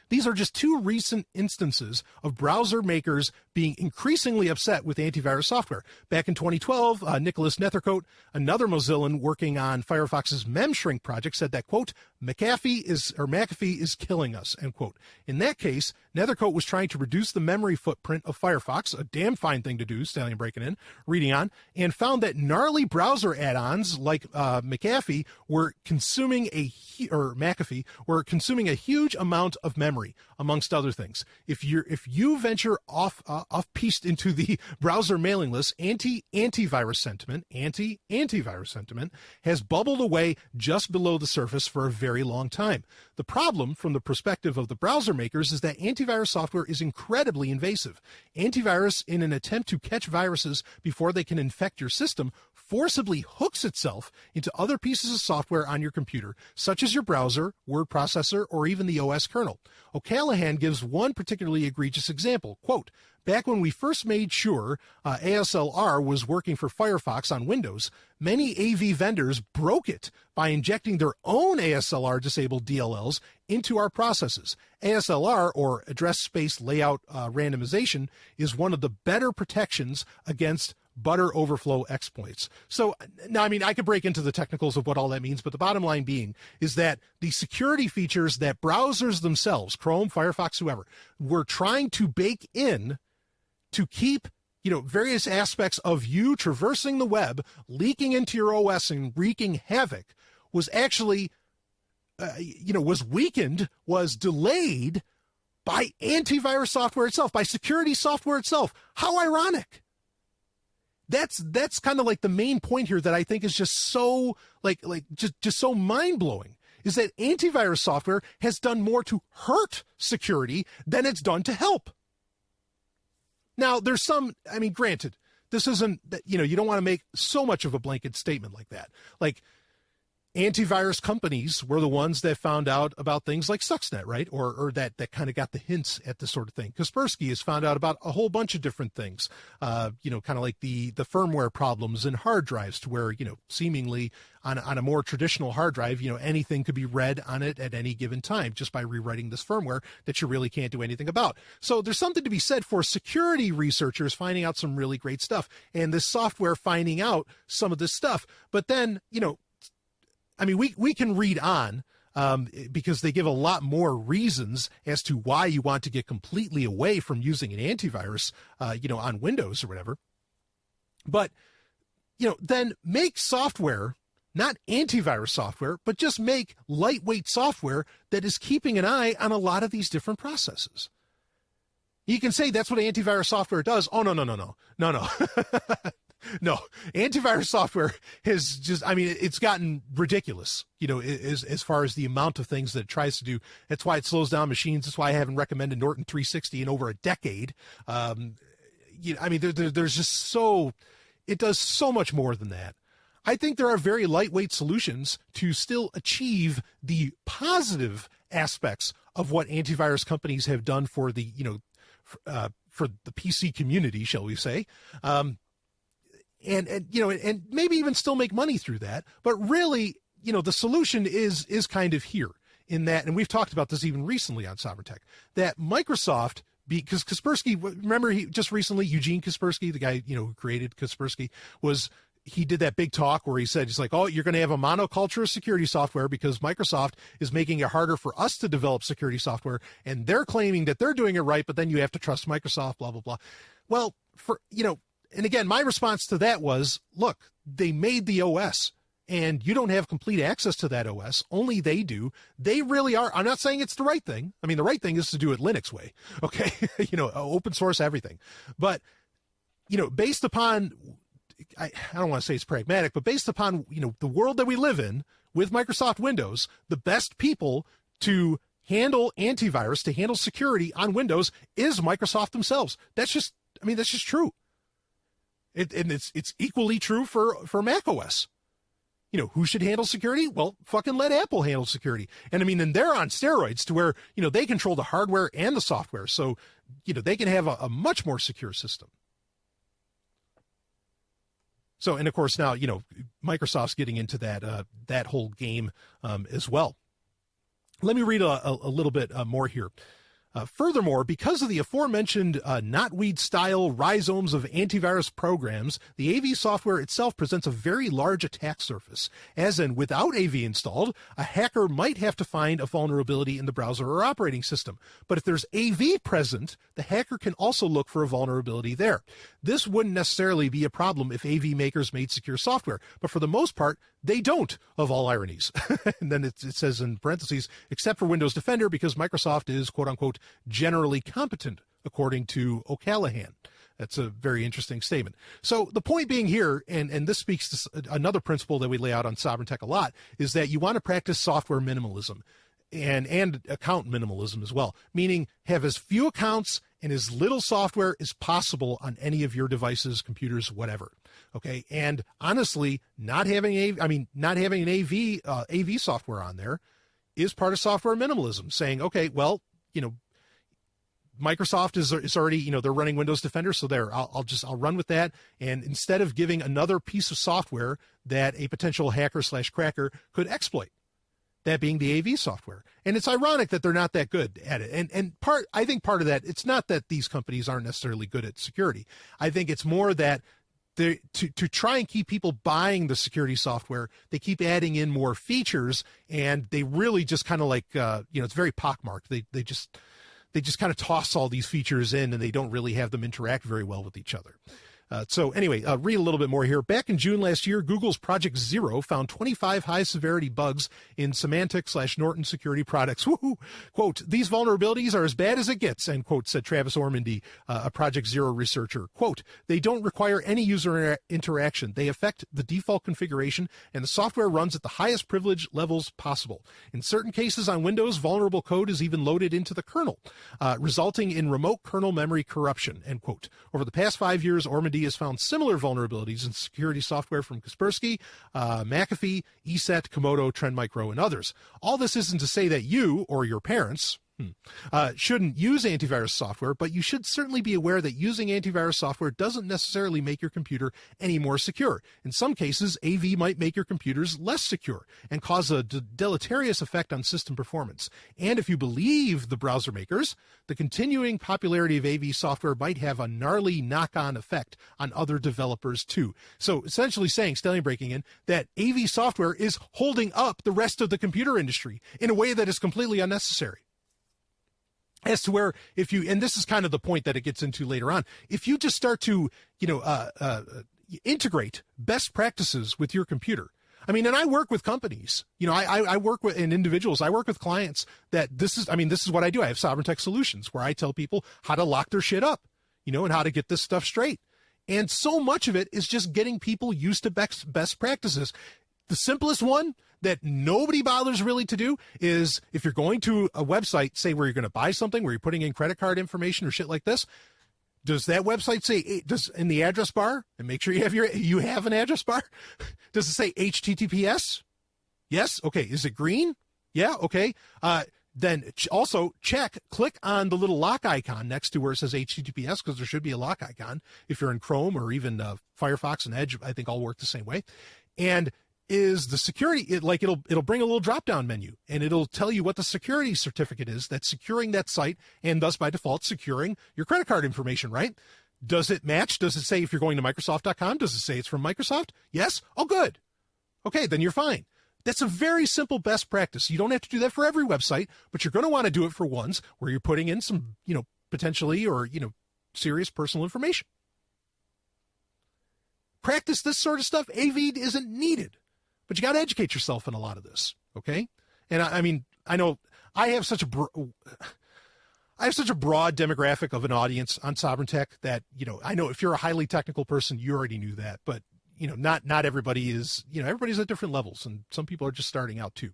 These are just two recent instances of browser makers being increasingly upset with antivirus software. Back in 2012, Nicholas Nethercote, another Mozillan working on Firefox's MemShrink project, said that, quote, McAfee is killing us, end quote. In that case, Nethercote was trying to reduce the memory footprint of Firefox, a damn fine thing to do, Stallion breaking in, reading on, and found that gnarly browser add-ons like McAfee were consuming a huge amount of memory, amongst other things. If you venture off-piste into the browser mailing list, antivirus sentiment has bubbled away just below the surface for a very long time. The problem from the perspective of the browser makers is that antivirus software is incredibly invasive. Antivirus, in an attempt to catch viruses before they can infect your system, forcibly hooks itself into other pieces of software on your computer, such as your browser, word processor, or even the OS kernel. O'Callaghan gives one particularly egregious example. Quote, back when we first made sure ASLR was working for Firefox on Windows, many AV vendors broke it by injecting their own ASLR-disabled DLLs into our processes. ASLR, or Address Space Layout Randomization, is one of the better protections against butter overflow exploits. So now, I could break into the technicals of what all that means, but the bottom line being is that the security features that browsers themselves, Chrome, Firefox, whoever, were trying to bake in to keep, various aspects of you traversing the web, leaking into your OS and wreaking havoc, was actually, was weakened, was delayed by antivirus software itself, by security software itself. How ironic. That's kind of like the main point here that I think is just so just so mind-blowing, is that antivirus software has done more to hurt security than it's done to help. Now, there's some, granted, this isn't, you don't want to make so much of a blanket statement like that. Like, antivirus companies were the ones that found out about things like Stuxnet, right? Or that kind of got the hints at this sort of thing. Kaspersky has found out about a whole bunch of different things, kind of like the firmware problems in hard drives, to where, seemingly on a more traditional hard drive, anything could be read on it at any given time just by rewriting this firmware that you really can't do anything about. So there's something to be said for security researchers finding out some really great stuff, and this software finding out some of this stuff. But then, we can read on because they give a lot more reasons as to why you want to get completely away from using an antivirus, on Windows or whatever. But, then make software, not antivirus software, but just make lightweight software that is keeping an eye on a lot of these different processes. You can say that's what antivirus software does. Oh, no. No, antivirus software has just, it's gotten ridiculous, as far as the amount of things that it tries to do. That's why it slows down machines. That's why I haven't recommended Norton 360 in over a decade. There's just it does so much more than that. I think there are very lightweight solutions to still achieve the positive aspects of what antivirus companies have done for the, for the PC community, shall we say. and maybe even still make money through that. But really, the solution is kind of here in that, and we've talked about this even recently on Sovryn Tech, that Microsoft, because Kaspersky, remember just recently, Eugene Kaspersky, the guy, who created Kaspersky, he did that big talk where he said, he's like, oh, you're going to have a monoculture of security software because Microsoft is making it harder for us to develop security software. And they're claiming that they're doing it right, but then you have to trust Microsoft, blah, blah, blah. Well, and again, my response to that was, look, they made the OS and you don't have complete access to that OS. Only they do. They really are. I'm not saying it's the right thing. I mean, the right thing is to do it Linux way. Okay. Open source everything. But, based upon, I don't want to say it's pragmatic, but based upon, the world that we live in with Microsoft Windows, the best people to handle antivirus, to handle security on Windows is Microsoft themselves. That's just true. And it's equally true for Mac OS. Who should handle security? Well, fucking let Apple handle security. And and they're on steroids to where, they control the hardware and the software. So, they can have a much more secure system. So, and of course now, Microsoft's getting into that whole game as well. Let me read a little bit more here. Furthermore, because of the aforementioned knotweed-style rhizomes of antivirus programs, the AV software itself presents a very large attack surface. As in, without AV installed, a hacker might have to find a vulnerability in the browser or operating system. But if there's AV present, the hacker can also look for a vulnerability there. This wouldn't necessarily be a problem if AV makers made secure software, but for the most part, they don't, of all ironies. And then it says in parentheses, except for Windows Defender, because Microsoft is, quote unquote, generally competent, according to O'Callaghan. That's a very interesting statement. So the point being here, and this speaks to another principle that we lay out on Sovryn Tech a lot, is that you want to practice software minimalism and account minimalism as well, meaning have as few accounts and as little software as possible on any of your devices, computers, whatever. Okay. And honestly, not having an AV software on there is part of software minimalism, saying, okay, well, Microsoft is already, they're running Windows Defender. So I'll run with that. And instead of giving another piece of software that a potential hacker/cracker could exploit, that being the AV software. And it's ironic that they're not that good at it. And I think part of that, it's not that these companies aren't necessarily good at security. I think it's more that to try and keep people buying the security software, they keep adding in more features, and they really just kind of like, it's very pockmarked. They just kind of toss all these features in, and they don't really have them interact very well with each other. So anyway, read a little bit more here. Back in June last year, Google's Project Zero found 25 high-severity bugs in Symantec/Norton security products. Woohoo! Quote, these vulnerabilities are as bad as it gets, end quote, said Travis Ormandy, a Project Zero researcher. Quote, they don't require any user interaction. They affect the default configuration, and the software runs at the highest privilege levels possible. In certain cases on Windows, vulnerable code is even loaded into the kernel, resulting in remote kernel memory corruption, end quote. Over the past 5 years, Ormandy has found similar vulnerabilities in security software from Kaspersky, McAfee, ESET, Komodo, Trend Micro, and others. All this isn't to say that you or your parents shouldn't use antivirus software, but you should certainly be aware that using antivirus software doesn't necessarily make your computer any more secure. In some cases, AV might make your computers less secure and cause a deleterious effect on system performance. And if you believe the browser makers, the continuing popularity of AV software might have a gnarly knock-on effect on other developers too. So essentially saying, Stellian breaking in, that AV software is holding up the rest of the computer industry in a way that is completely unnecessary. As to where, if you, and this is kind of the point that it gets into later on, if you just start to, integrate best practices with your computer. I mean, and I work with companies, I work with individuals. I work with clients that this is what I do. I have Sovryn Tech Solutions where I tell people how to lock their shit up, and how to get this stuff straight. And so much of it is just getting people used to best practices. The simplest one that nobody bothers really to do is if you're going to a website, say where you're going to buy something, where you're putting in credit card information or shit like this, does that website say, does in the address bar, and make sure you have an address bar, does it say HTTPS? Yes. Okay. Is it green? Yeah. Okay. then also click on the little lock icon next to where it says HTTPS, because there should be a lock icon if you're in Chrome or even Firefox and Edge. I think all work the same way. And is the security, it'll bring a little drop-down menu, and it'll tell you what the security certificate is that's securing that site, and thus by default securing your credit card information, right? Does it match? Does it say if you're going to Microsoft.com? Does it say it's from Microsoft? Yes? Oh, good. Okay, then you're fine. That's a very simple best practice. You don't have to do that for every website, but you're going to want to do it for ones where you're putting in some, potentially or, serious personal information. Practice this sort of stuff. AV isn't needed. But you got to educate yourself in a lot of this, okay? And I know I have such a broad demographic of an audience on Sovryn Tech that, I know if you're a highly technical person, you already knew that. But, not everybody is, everybody's at different levels, and some people are just starting out too.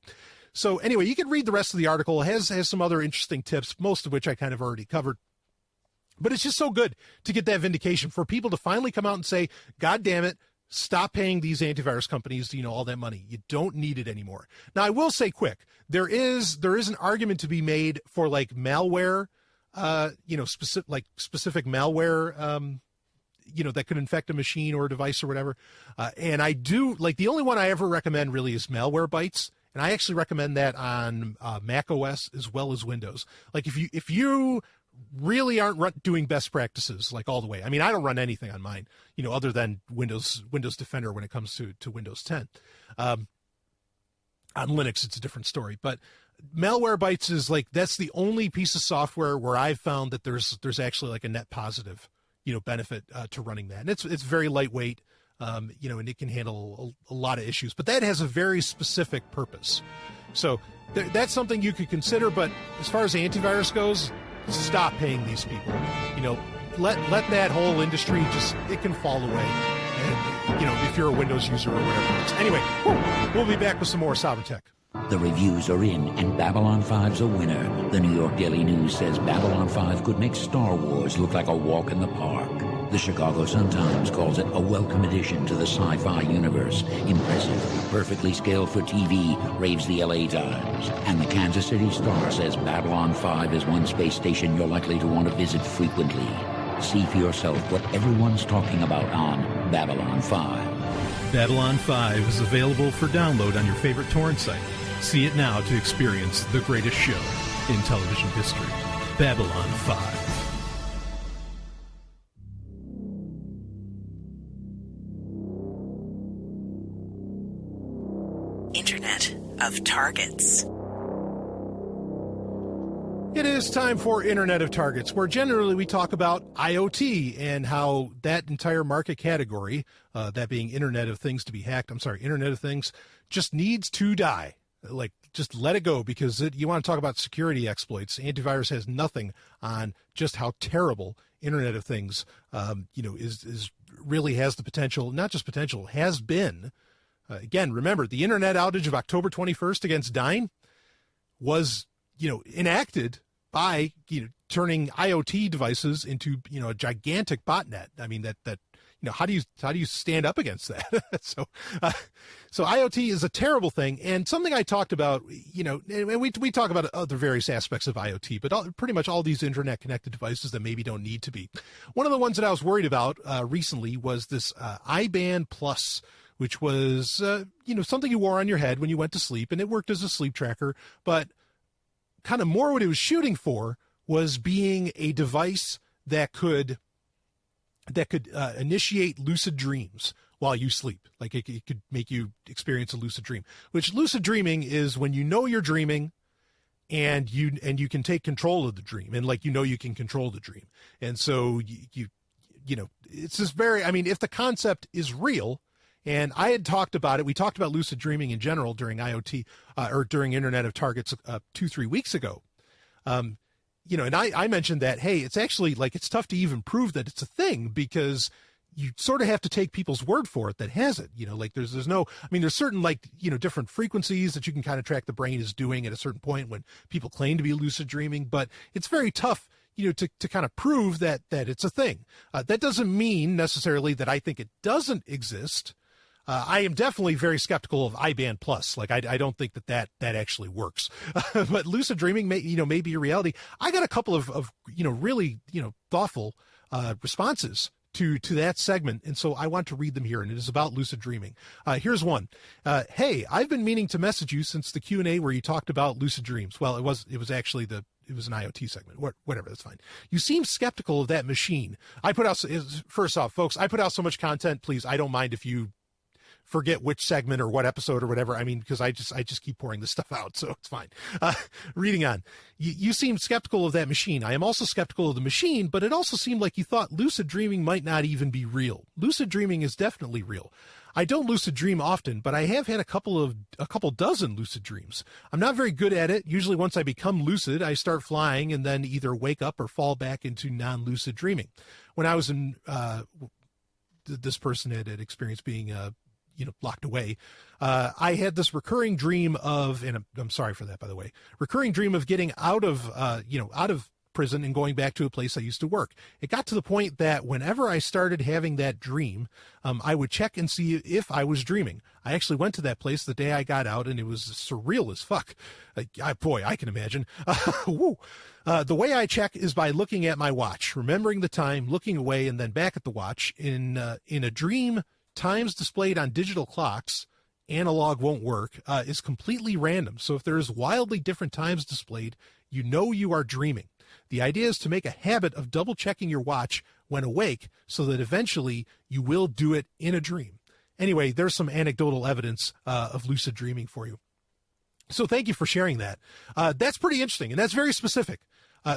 So anyway, you can read the rest of the article. It has some other interesting tips, most of which I kind of already covered. But it's just so good to get that vindication for people to finally come out and say, God damn it, stop paying these antivirus companies, all that money. You don't need it anymore. Now, I will say quick, there is an argument to be made for like malware, specific malware, that could infect a machine or a device or whatever. And I do, the only one I ever recommend really is Malwarebytes. And I actually recommend that on Mac OS as well as Windows. Like if you really aren't doing best practices all the way. I don't run anything on mine, other than Windows Defender when it comes to Windows 10. On Linux, it's a different story. But Malwarebytes is that's the only piece of software where I've found that there's actually a net positive, benefit to running that. And it's very lightweight, and it can handle a lot of issues. But that has a very specific purpose. So that's something you could consider. But as far as antivirus goes, stop paying these people. Let that whole industry it can fall away. And, if you're a Windows user or whatever it is. Anyway, we'll be back with some more Sovryn Tech. The reviews are in, and Babylon 5's a winner. The New York Daily News says Babylon 5 could make Star Wars look like a walk in the park. The Chicago Sun-Times calls it a welcome addition to the sci-fi universe. Impressive, perfectly scaled for TV, raves the LA Times. And the Kansas City Star says Babylon 5 is one space station you're likely to want to visit frequently. See for yourself what everyone's talking about on Babylon 5. Babylon 5 is available for download on your favorite torrent site. See it now to experience the greatest show in television history. Babylon 5. Internet of Targets. It is time for Internet of Targets, where generally we talk about IoT and how that entire market category, that being Internet of Things to be hacked, Internet of Things, just needs to die. Just let it go, because you want to talk about security exploits. Antivirus has nothing on just how terrible Internet of Things, is really has the potential, not just potential, has been. Again, remember, the Internet outage of October 21st against Dyn was, enacted by, turning IoT devices into, a gigantic botnet. That how do you stand up against that? So IoT is a terrible thing, and something I talked about, and we talk about other various aspects of IoT, but pretty much all these internet connected devices that maybe don't need to be. One of the ones that I was worried about recently was this iBand Plus, which was something you wore on your head when you went to sleep, and it worked as a sleep tracker, but kind of more what it was shooting for was being a device that could initiate lucid dreams while you sleep. It could make you experience a lucid dream, which lucid dreaming is when you're dreaming and you can take control of the dream, and you can control the dream. And so you it's this very, if the concept is real, and I had talked about it, we talked about lucid dreaming in general during IoT or during Internet of Targets 2-3 weeks ago. And I mentioned that, hey, it's actually it's tough to even prove that it's a thing, because you sort of have to take people's word for it that has it. There's no, there's certain different frequencies that you can kind of track the brain is doing at a certain point when people claim to be lucid dreaming, but it's very tough, to kind of prove that it's a thing. That doesn't mean necessarily that I think it doesn't exist. I am definitely very skeptical of iBand Plus. Like, I don't think that actually works. But lucid dreaming may be a reality. I got a couple of really thoughtful responses to that segment, and so I want to read them here, and it is about lucid dreaming. Here's one. Hey, I've been meaning to message you since the Q&A where you talked about lucid dreams. Well, it was actually it was an IoT segment. Whatever, that's fine. You seem skeptical of that machine. First off, folks, I put out so much content. Please, I don't mind if you forget which segment or what episode or whatever. I mean, because I just keep pouring this stuff out, so it's fine. Reading on. You seem skeptical of that machine. I am also skeptical of the machine, but it also seemed like you thought lucid dreaming might not even be real. Lucid dreaming is definitely real. I don't lucid dream often, but I have had a couple dozen lucid dreams. I'm not very good at it. Usually once I become lucid, I start flying and then either wake up or fall back into non-lucid dreaming. When I was in, this person had experienced being, locked away. I had this recurring dream of, and I'm sorry for that, by the way, recurring dream of getting out of prison and going back to a place I used to work. It got to the point that whenever I started having that dream, I would check and see if I was dreaming. I actually went to that place the day I got out, and it was surreal as fuck. I can imagine. The way I check is by looking at my watch, remembering the time, looking away, and then back at the watch. In a dream, times displayed on digital clocks, analog won't work, is completely random. So if there is wildly different times displayed, you are dreaming. The idea is to make a habit of double checking your watch when awake so that eventually you will do it in a dream. Anyway, there's some anecdotal evidence of lucid dreaming for you. So thank you for sharing that. That's pretty interesting, and that's very specific. I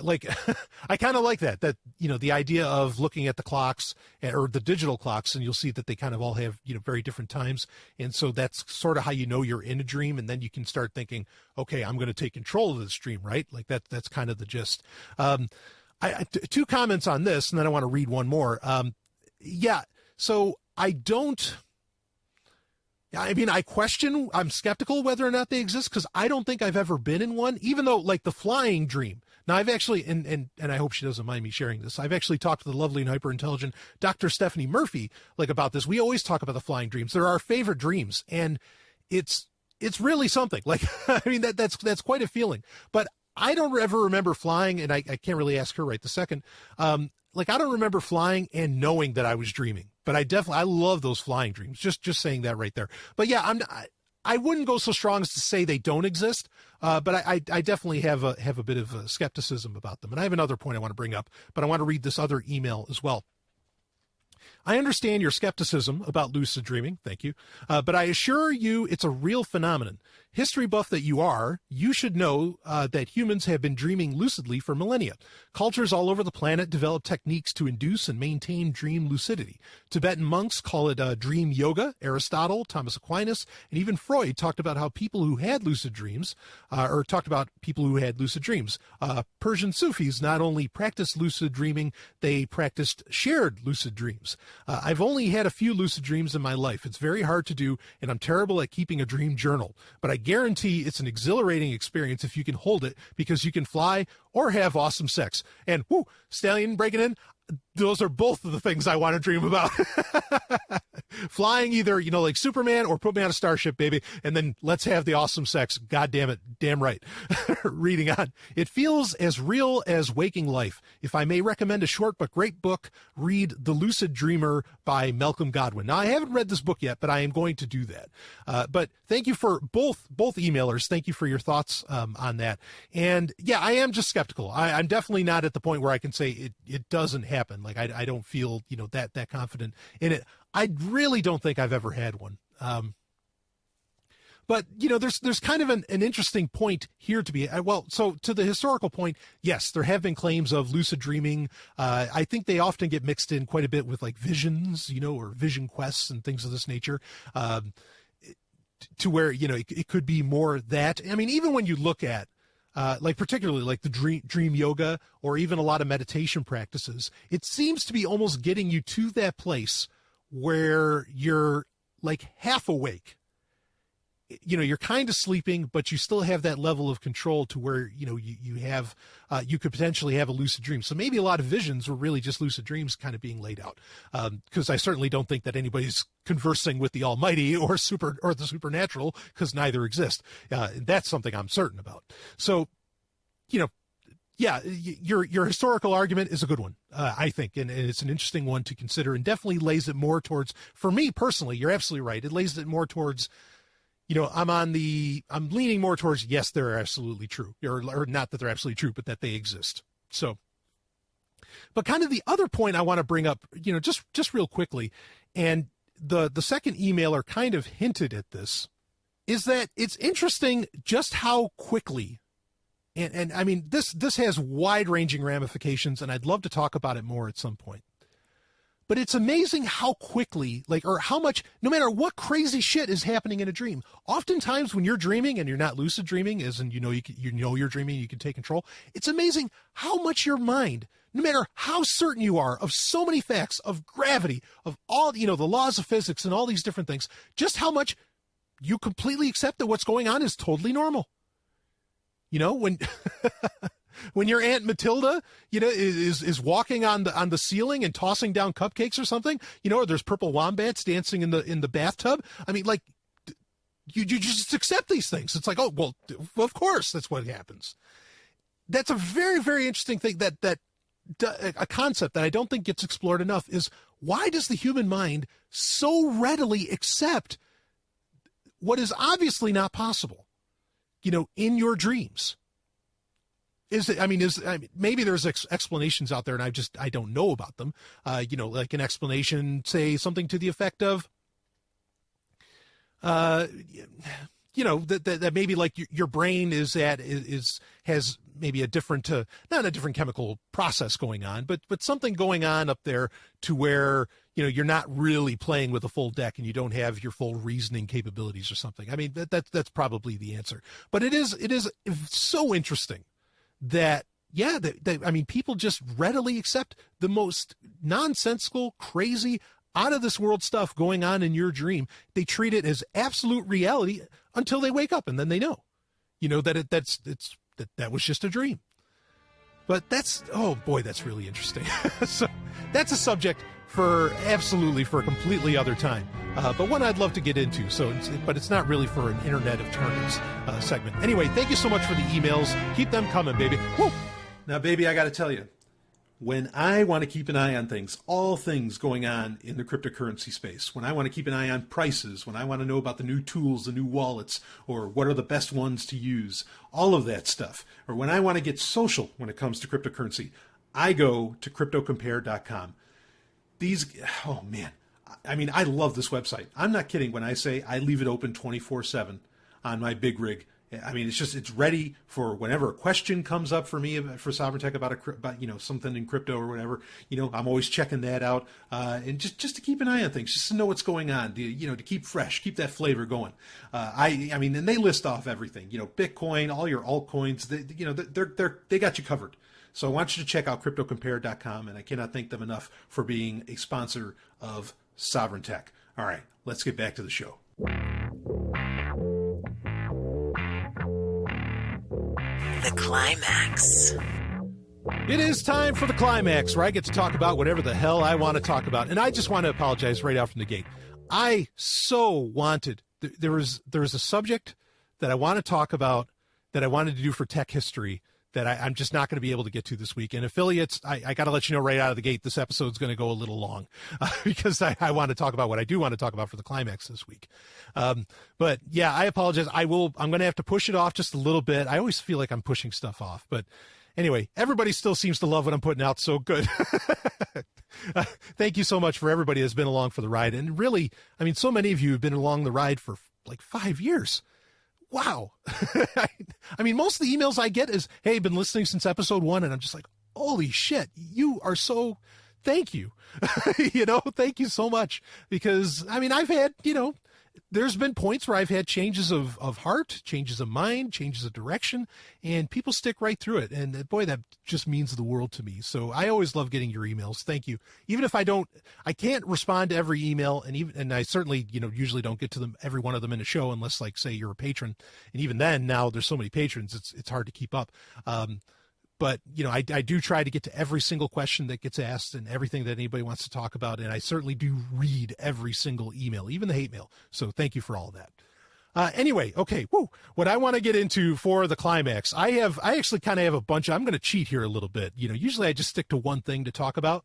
kind of like that, the idea of looking at the clocks or the digital clocks, and you'll see that they kind of all have, very different times. And so that's sort of how you're in a dream. And then you can start thinking, okay, I'm going to take control of this dream, right? Like that's kind of the gist. Two comments on this, and then I want to read one more. So I'm skeptical whether or not they exist because I don't think I've ever been in one, even though like the flying dream. Now I've actually, and I hope she doesn't mind me sharing this, I've actually talked to the lovely and hyper intelligent Dr. Stephanie Murphy, about this. We always talk about the flying dreams. They're our favorite dreams. And it's really something. That's quite a feeling, but I don't ever remember flying, and I can't really ask her right this second. I don't remember flying and knowing that I was dreaming, but I love those flying dreams. Just saying that right there. But yeah, I wouldn't go so strong as to say they don't exist. But I definitely have a bit of skepticism about them. And I have another point I want to bring up, but I want to read this other email as well. I understand your skepticism about lucid dreaming. Thank you. But I assure you it's a real phenomenon. History buff that you are, you should know that humans have been dreaming lucidly for millennia. Cultures all over the planet develop techniques to induce and maintain dream lucidity. Tibetan monks call it dream yoga. Aristotle, Thomas Aquinas, and even Freud talked about how people who had lucid dreams, Persian Sufis not only practiced lucid dreaming, they practiced shared lucid dreams. I've only had a few lucid dreams in my life. It's very hard to do, and I'm terrible at keeping a dream journal. But I guarantee it's an exhilarating experience if you can hold it, because you can fly or have awesome sex. And Stallion breaking in, those are both of the things I want to dream about. Flying either, like Superman, or put me on a starship, baby, and then let's have the awesome sex. God damn it. Damn right. Reading on. It feels as real as waking life. If I may recommend a short but great book, read The Lucid Dreamer by Malcolm Godwin. Now, I haven't read this book yet, but I am going to do that. But thank you for both emailers. Thank you for your thoughts on that. And yeah, I am just skeptical. I'm definitely not at the point where I can say it doesn't happen. Like I don't feel, that confident in it. I really don't think I've ever had one. But, there's kind of an interesting point here to be. So to the historical point, yes, there have been claims of lucid dreaming. I think they often get mixed in quite a bit with like visions, or vision quests and things of this nature, to where, it could be more that. I mean, even when you look at, particularly like the dream yoga or even a lot of meditation practices, it seems to be almost getting you to that place where you're like half awake. you're kind of sleeping, but you still have that level of control to where, you could potentially have a lucid dream. So maybe a lot of visions were really just lucid dreams kind of being laid out. Because I certainly don't think that anybody's conversing with the Almighty or the supernatural, because neither exist. That's something I'm certain about. So, yeah, your historical argument is a good one, I think, and it's an interesting one to consider, and definitely lays it more towards, for me personally, you're absolutely right. It lays it more towards, I'm leaning more towards, yes, they're absolutely true, or not that they're absolutely true, but that they exist. So, but kind of the other point I want to bring up, just real quickly, and the second emailer kind of hinted at this, is that it's interesting just how quickly. And I mean, this has wide-ranging ramifications, and I'd love to talk about it more at some point. But it's amazing how quickly, or how much, no matter what crazy shit is happening in a dream. Oftentimes when you're dreaming and you're not lucid dreaming, as in you're dreaming, you can take control. It's amazing how much your mind, no matter how certain you are of so many facts, of gravity, of all, the laws of physics and all these different things, just how much you completely accept that what's going on is totally normal. When your Aunt Matilda, is walking on the ceiling and tossing down cupcakes or something, or there's purple wombats dancing in the bathtub. I mean, you just accept these things. It's like, oh, well, of course that's what happens. That's a very, very interesting thing that a concept that I don't think gets explored enough is, why does the human mind so readily accept what is obviously not possible? In your dreams. Maybe there's explanations out there and I don't know about them. Like an explanation, say something to the effect of, that maybe like your brain has maybe a different, not a different chemical process going on, but something going on up there to where, you're not really playing with a full deck and you don't have your full reasoning capabilities or something. I mean, that's probably the answer. But it is so interesting that, people just readily accept the most nonsensical, crazy, out of this world stuff going on in your dream. They treat it as absolute reality until they wake up, and then they know, that was just a dream. But that's really interesting. So that's a subject for a completely other time, but one I'd love to get into. But it's not really for an Internet of Turnips segment. Anyway, thank you so much for the emails. Keep them coming, baby. Woo! Now, baby, I got to tell you, when I want to keep an eye on things, all things going on in the cryptocurrency space, when I want to keep an eye on prices, when I want to know about the new tools, the new wallets, or what are the best ones to use, all of that stuff, or when I want to get social when it comes to cryptocurrency, I go to cryptocompare.com. Oh man, I love this website. I'm not kidding when I say I leave it open 24/7 on my big rig. It's ready for whenever a question comes up for me, for Sovryn Tech about something in crypto or whatever. I'm always checking that out, and just to keep an eye on things, just to know what's going on, to keep fresh, keep that flavor going. And they list off everything, Bitcoin, all your altcoins, they got you covered. So I want you to check out cryptocompare.com, and I cannot thank them enough for being a sponsor of Sovryn Tech. All right, let's get back to the show. The climax. It is time for the climax, where I get to talk about whatever the hell I want to talk about. And I just want to apologize right out from the gate. I so wanted, there was a subject that I want to talk about that I wanted to do for tech history that I'm just not going to be able to get to this week. And affiliates, I got to let you know right out of the gate, this episode's going to go a little long because I want to talk about what I do want to talk about for the climax this week. But yeah, I apologize. I'm going to have to push it off just a little bit. I always feel like I'm pushing stuff off, but anyway, everybody still seems to love what I'm putting out. So good. Thank you so much for everybody that's been along for the ride. And really, so many of you have been along the ride for like 5 years. Wow. Most of the emails I get is, hey, been listening since episode 1. And I'm just like, holy shit, you are so, thank you. Thank you so much. Because I've had, there's been points where I've had changes of heart, changes of mind, changes of direction, and people stick right through it. And boy, that just means the world to me. So I always love getting your emails. Thank you. Even if I can't respond to every email, and I certainly, usually don't get to them, every one of them in a show, unless, like, say you're a patron. And even then, now there's so many patrons, it's hard to keep up. But, I do try to get to every single question that gets asked and everything that anybody wants to talk about. And I certainly do read every single email, even the hate mail. So thank you for all of that. Anyway, okay. What I want to get into for the climax, I actually kind of have a bunch. I'm going to cheat here a little bit. Usually I just stick to one thing to talk about,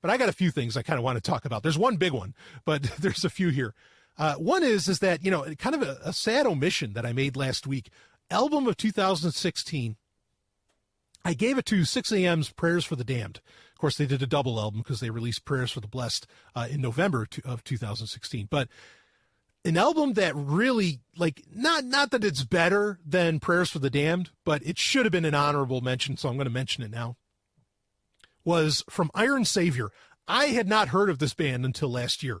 but I got a few things I kind of want to talk about. There's one big one, but there's a few here. One is that, kind of a sad omission that I made last week. Album of 2016. I gave it to 6 a.m.'s Prayers for the Damned. Of course, they did a double album because they released Prayers for the Blessed in November of 2016. But an album that really, like, not that it's better than Prayers for the Damned, but it should have been an honorable mention, so I'm going to mention it now, was from Iron Savior. I had not heard of this band until last year,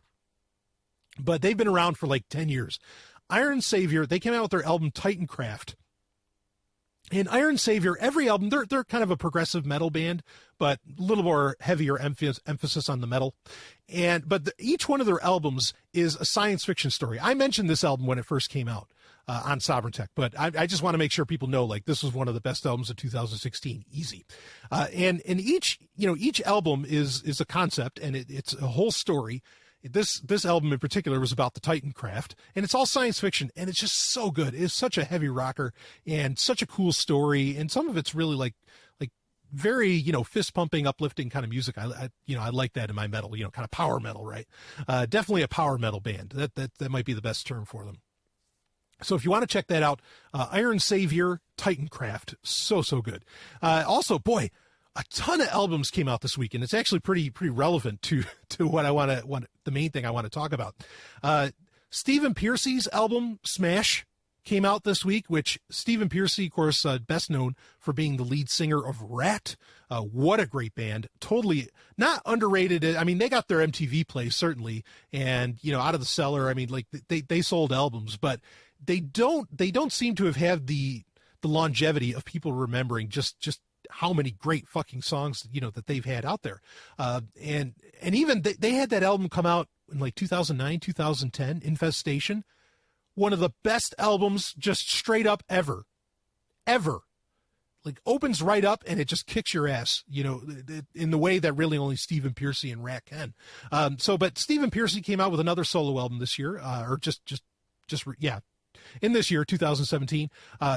but they've been around for like 10 years. Iron Savior, they came out with their album Titancraft. And Iron Savior, every album, they're kind of a progressive metal band, but a little more heavier emphasis on the metal. But each one of their albums is a science fiction story. I mentioned this album when it first came out on Sovryn Tech, but I just want to make sure people know, like, this was one of the best albums of 2016, easy. And each album is a concept, and it's a whole story. This album in particular was about the Titancraft, and it's all science fiction, and it's just so good. It's such a heavy rocker and such a cool story, and some of it's really like very, fist pumping, uplifting kind of music. I like that in my metal, kind of power metal, right? Definitely a power metal band. That might be the best term for them. So if you want to check that out, Iron Savior, Titancraft, so good. Also, boy, a ton of albums came out this week, and it's actually pretty relevant to what the main thing I want to talk about. Stephen Pearcy's album Smash came out this week, which Stephen Pearcy, of course, best known for being the lead singer of Rat. What a great band. Totally not underrated. I mean, they got their MTV play, certainly, and, Out of the Cellar. I mean, like, they sold albums, but they don't seem to have had the longevity of people remembering just how many great fucking songs, that they've had out there. And even they had that album come out in like 2009, 2010, Infestation. One of the best albums just straight up ever. Like, opens right up and it just kicks your ass, in the way that really only Stephen Pearcy and Rat can. But Stephen Pearcy came out with another solo album this year, in this year, 2017,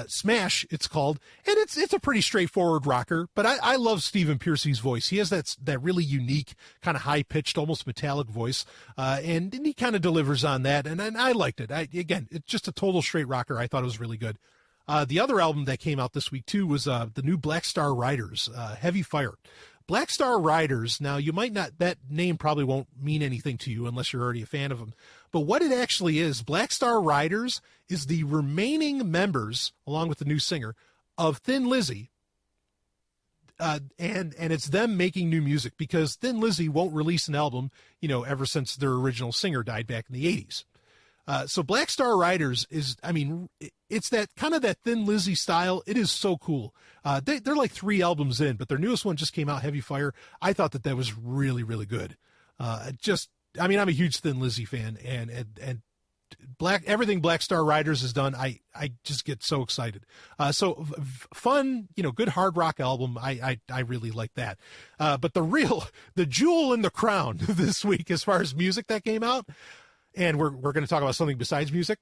Smash, it's called, and it's a pretty straightforward rocker, but I love Stephen Pearcy's voice. He has that really unique, kind of high-pitched, almost metallic voice, and he kind of delivers on that, and I liked it. Again, it's just a total straight rocker. I thought it was really good. The other album that came out this week, too, was the new Black Star Riders, Heavy Fire. Black Star Riders, now you might not, that name probably won't mean anything to you unless you're already a fan of them. But what it actually is, Black Star Riders is the remaining members, along with the new singer, of Thin Lizzy. And it's them making new music, because Thin Lizzy won't release an album, ever since their original singer died back in the 80s. So Black Star Riders is, it's that kind of that Thin Lizzy style. It is so cool. They're like 3 albums in, but their newest one just came out, Heavy Fire. I thought that was really, really good. I'm a huge Thin Lizzy fan, and everything Black Star Riders has done, I just get so excited. Fun, good hard rock album. I really like that. But the jewel in the crown this week, as far as music that came out, and we're going to talk about something besides music,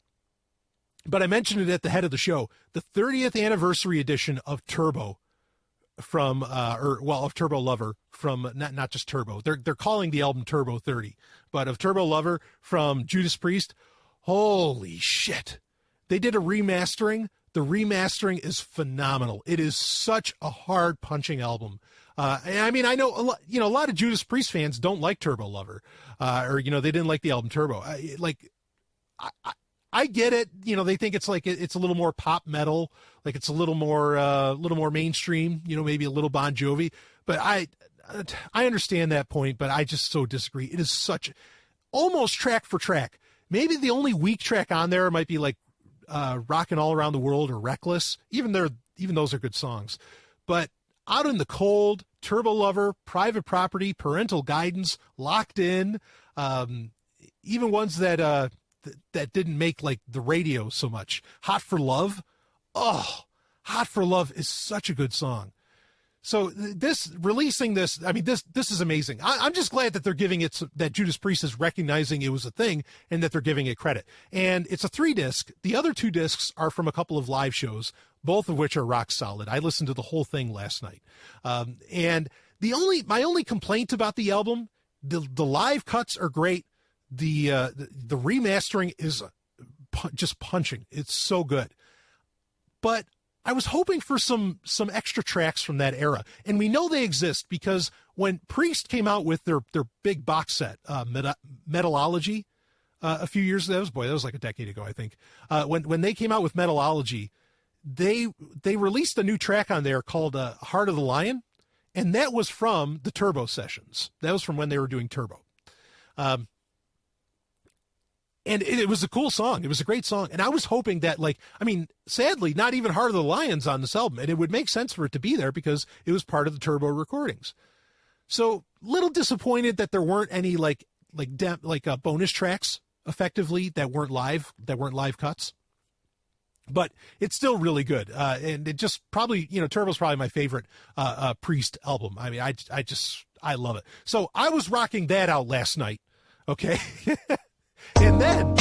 but I mentioned it at the head of the show, the 30th anniversary edition of Turbo of Turbo Lover from, not just Turbo. They're calling the album Turbo 30, but of Turbo Lover from Judas Priest. Holy shit. They did a remastering. The remastering is phenomenal. It is such a hard punching album. I know a lot of Judas Priest fans don't like Turbo Lover, or they didn't like the album Turbo. I get it. They think it's like it's a little more pop metal, like it's a little more mainstream. Maybe a little Bon Jovi. But I understand that point, but I just so disagree. It is such almost track for track Maybe the only weak track on there might be like Rockin' All Around the World or Reckless. Even those are good songs. But Out in the Cold, Turbo Lover, Private Property, Parental Guidance, Locked In, even ones that didn't make like the radio so much. Hot for Love. Oh, Hot for Love is such a good song. So releasing this, I mean, this is amazing. I'm just glad that they're giving it, that Judas Priest is recognizing it was a thing and that they're giving it credit. And it's a 3-disc. The other 2 discs are from a couple of live shows, both of which are rock solid. I listened to the whole thing last night. And my only complaint about the album, the live cuts are great. The remastering is just punching. It's so good. But I was hoping for some extra tracks from that era. And we know they exist because when Priest came out with their big box set, Metallology, a few years ago, that was like a decade ago, I think. When they came out with Metallology, they released a new track on there called Heart of the Lion. And that was from the Turbo sessions. That was from when they were doing Turbo. And it was a cool song. It was a great song. And I was hoping that, sadly, not even Heart of the Lion's on this album. And it would make sense for it to be there because it was part of the Turbo recordings. So, little disappointed that there weren't any bonus tracks, effectively, that weren't live cuts. But it's still really good. And it just probably, Turbo's probably my favorite Priest album. I mean, I love it. So I was rocking that out last night. Okay. And then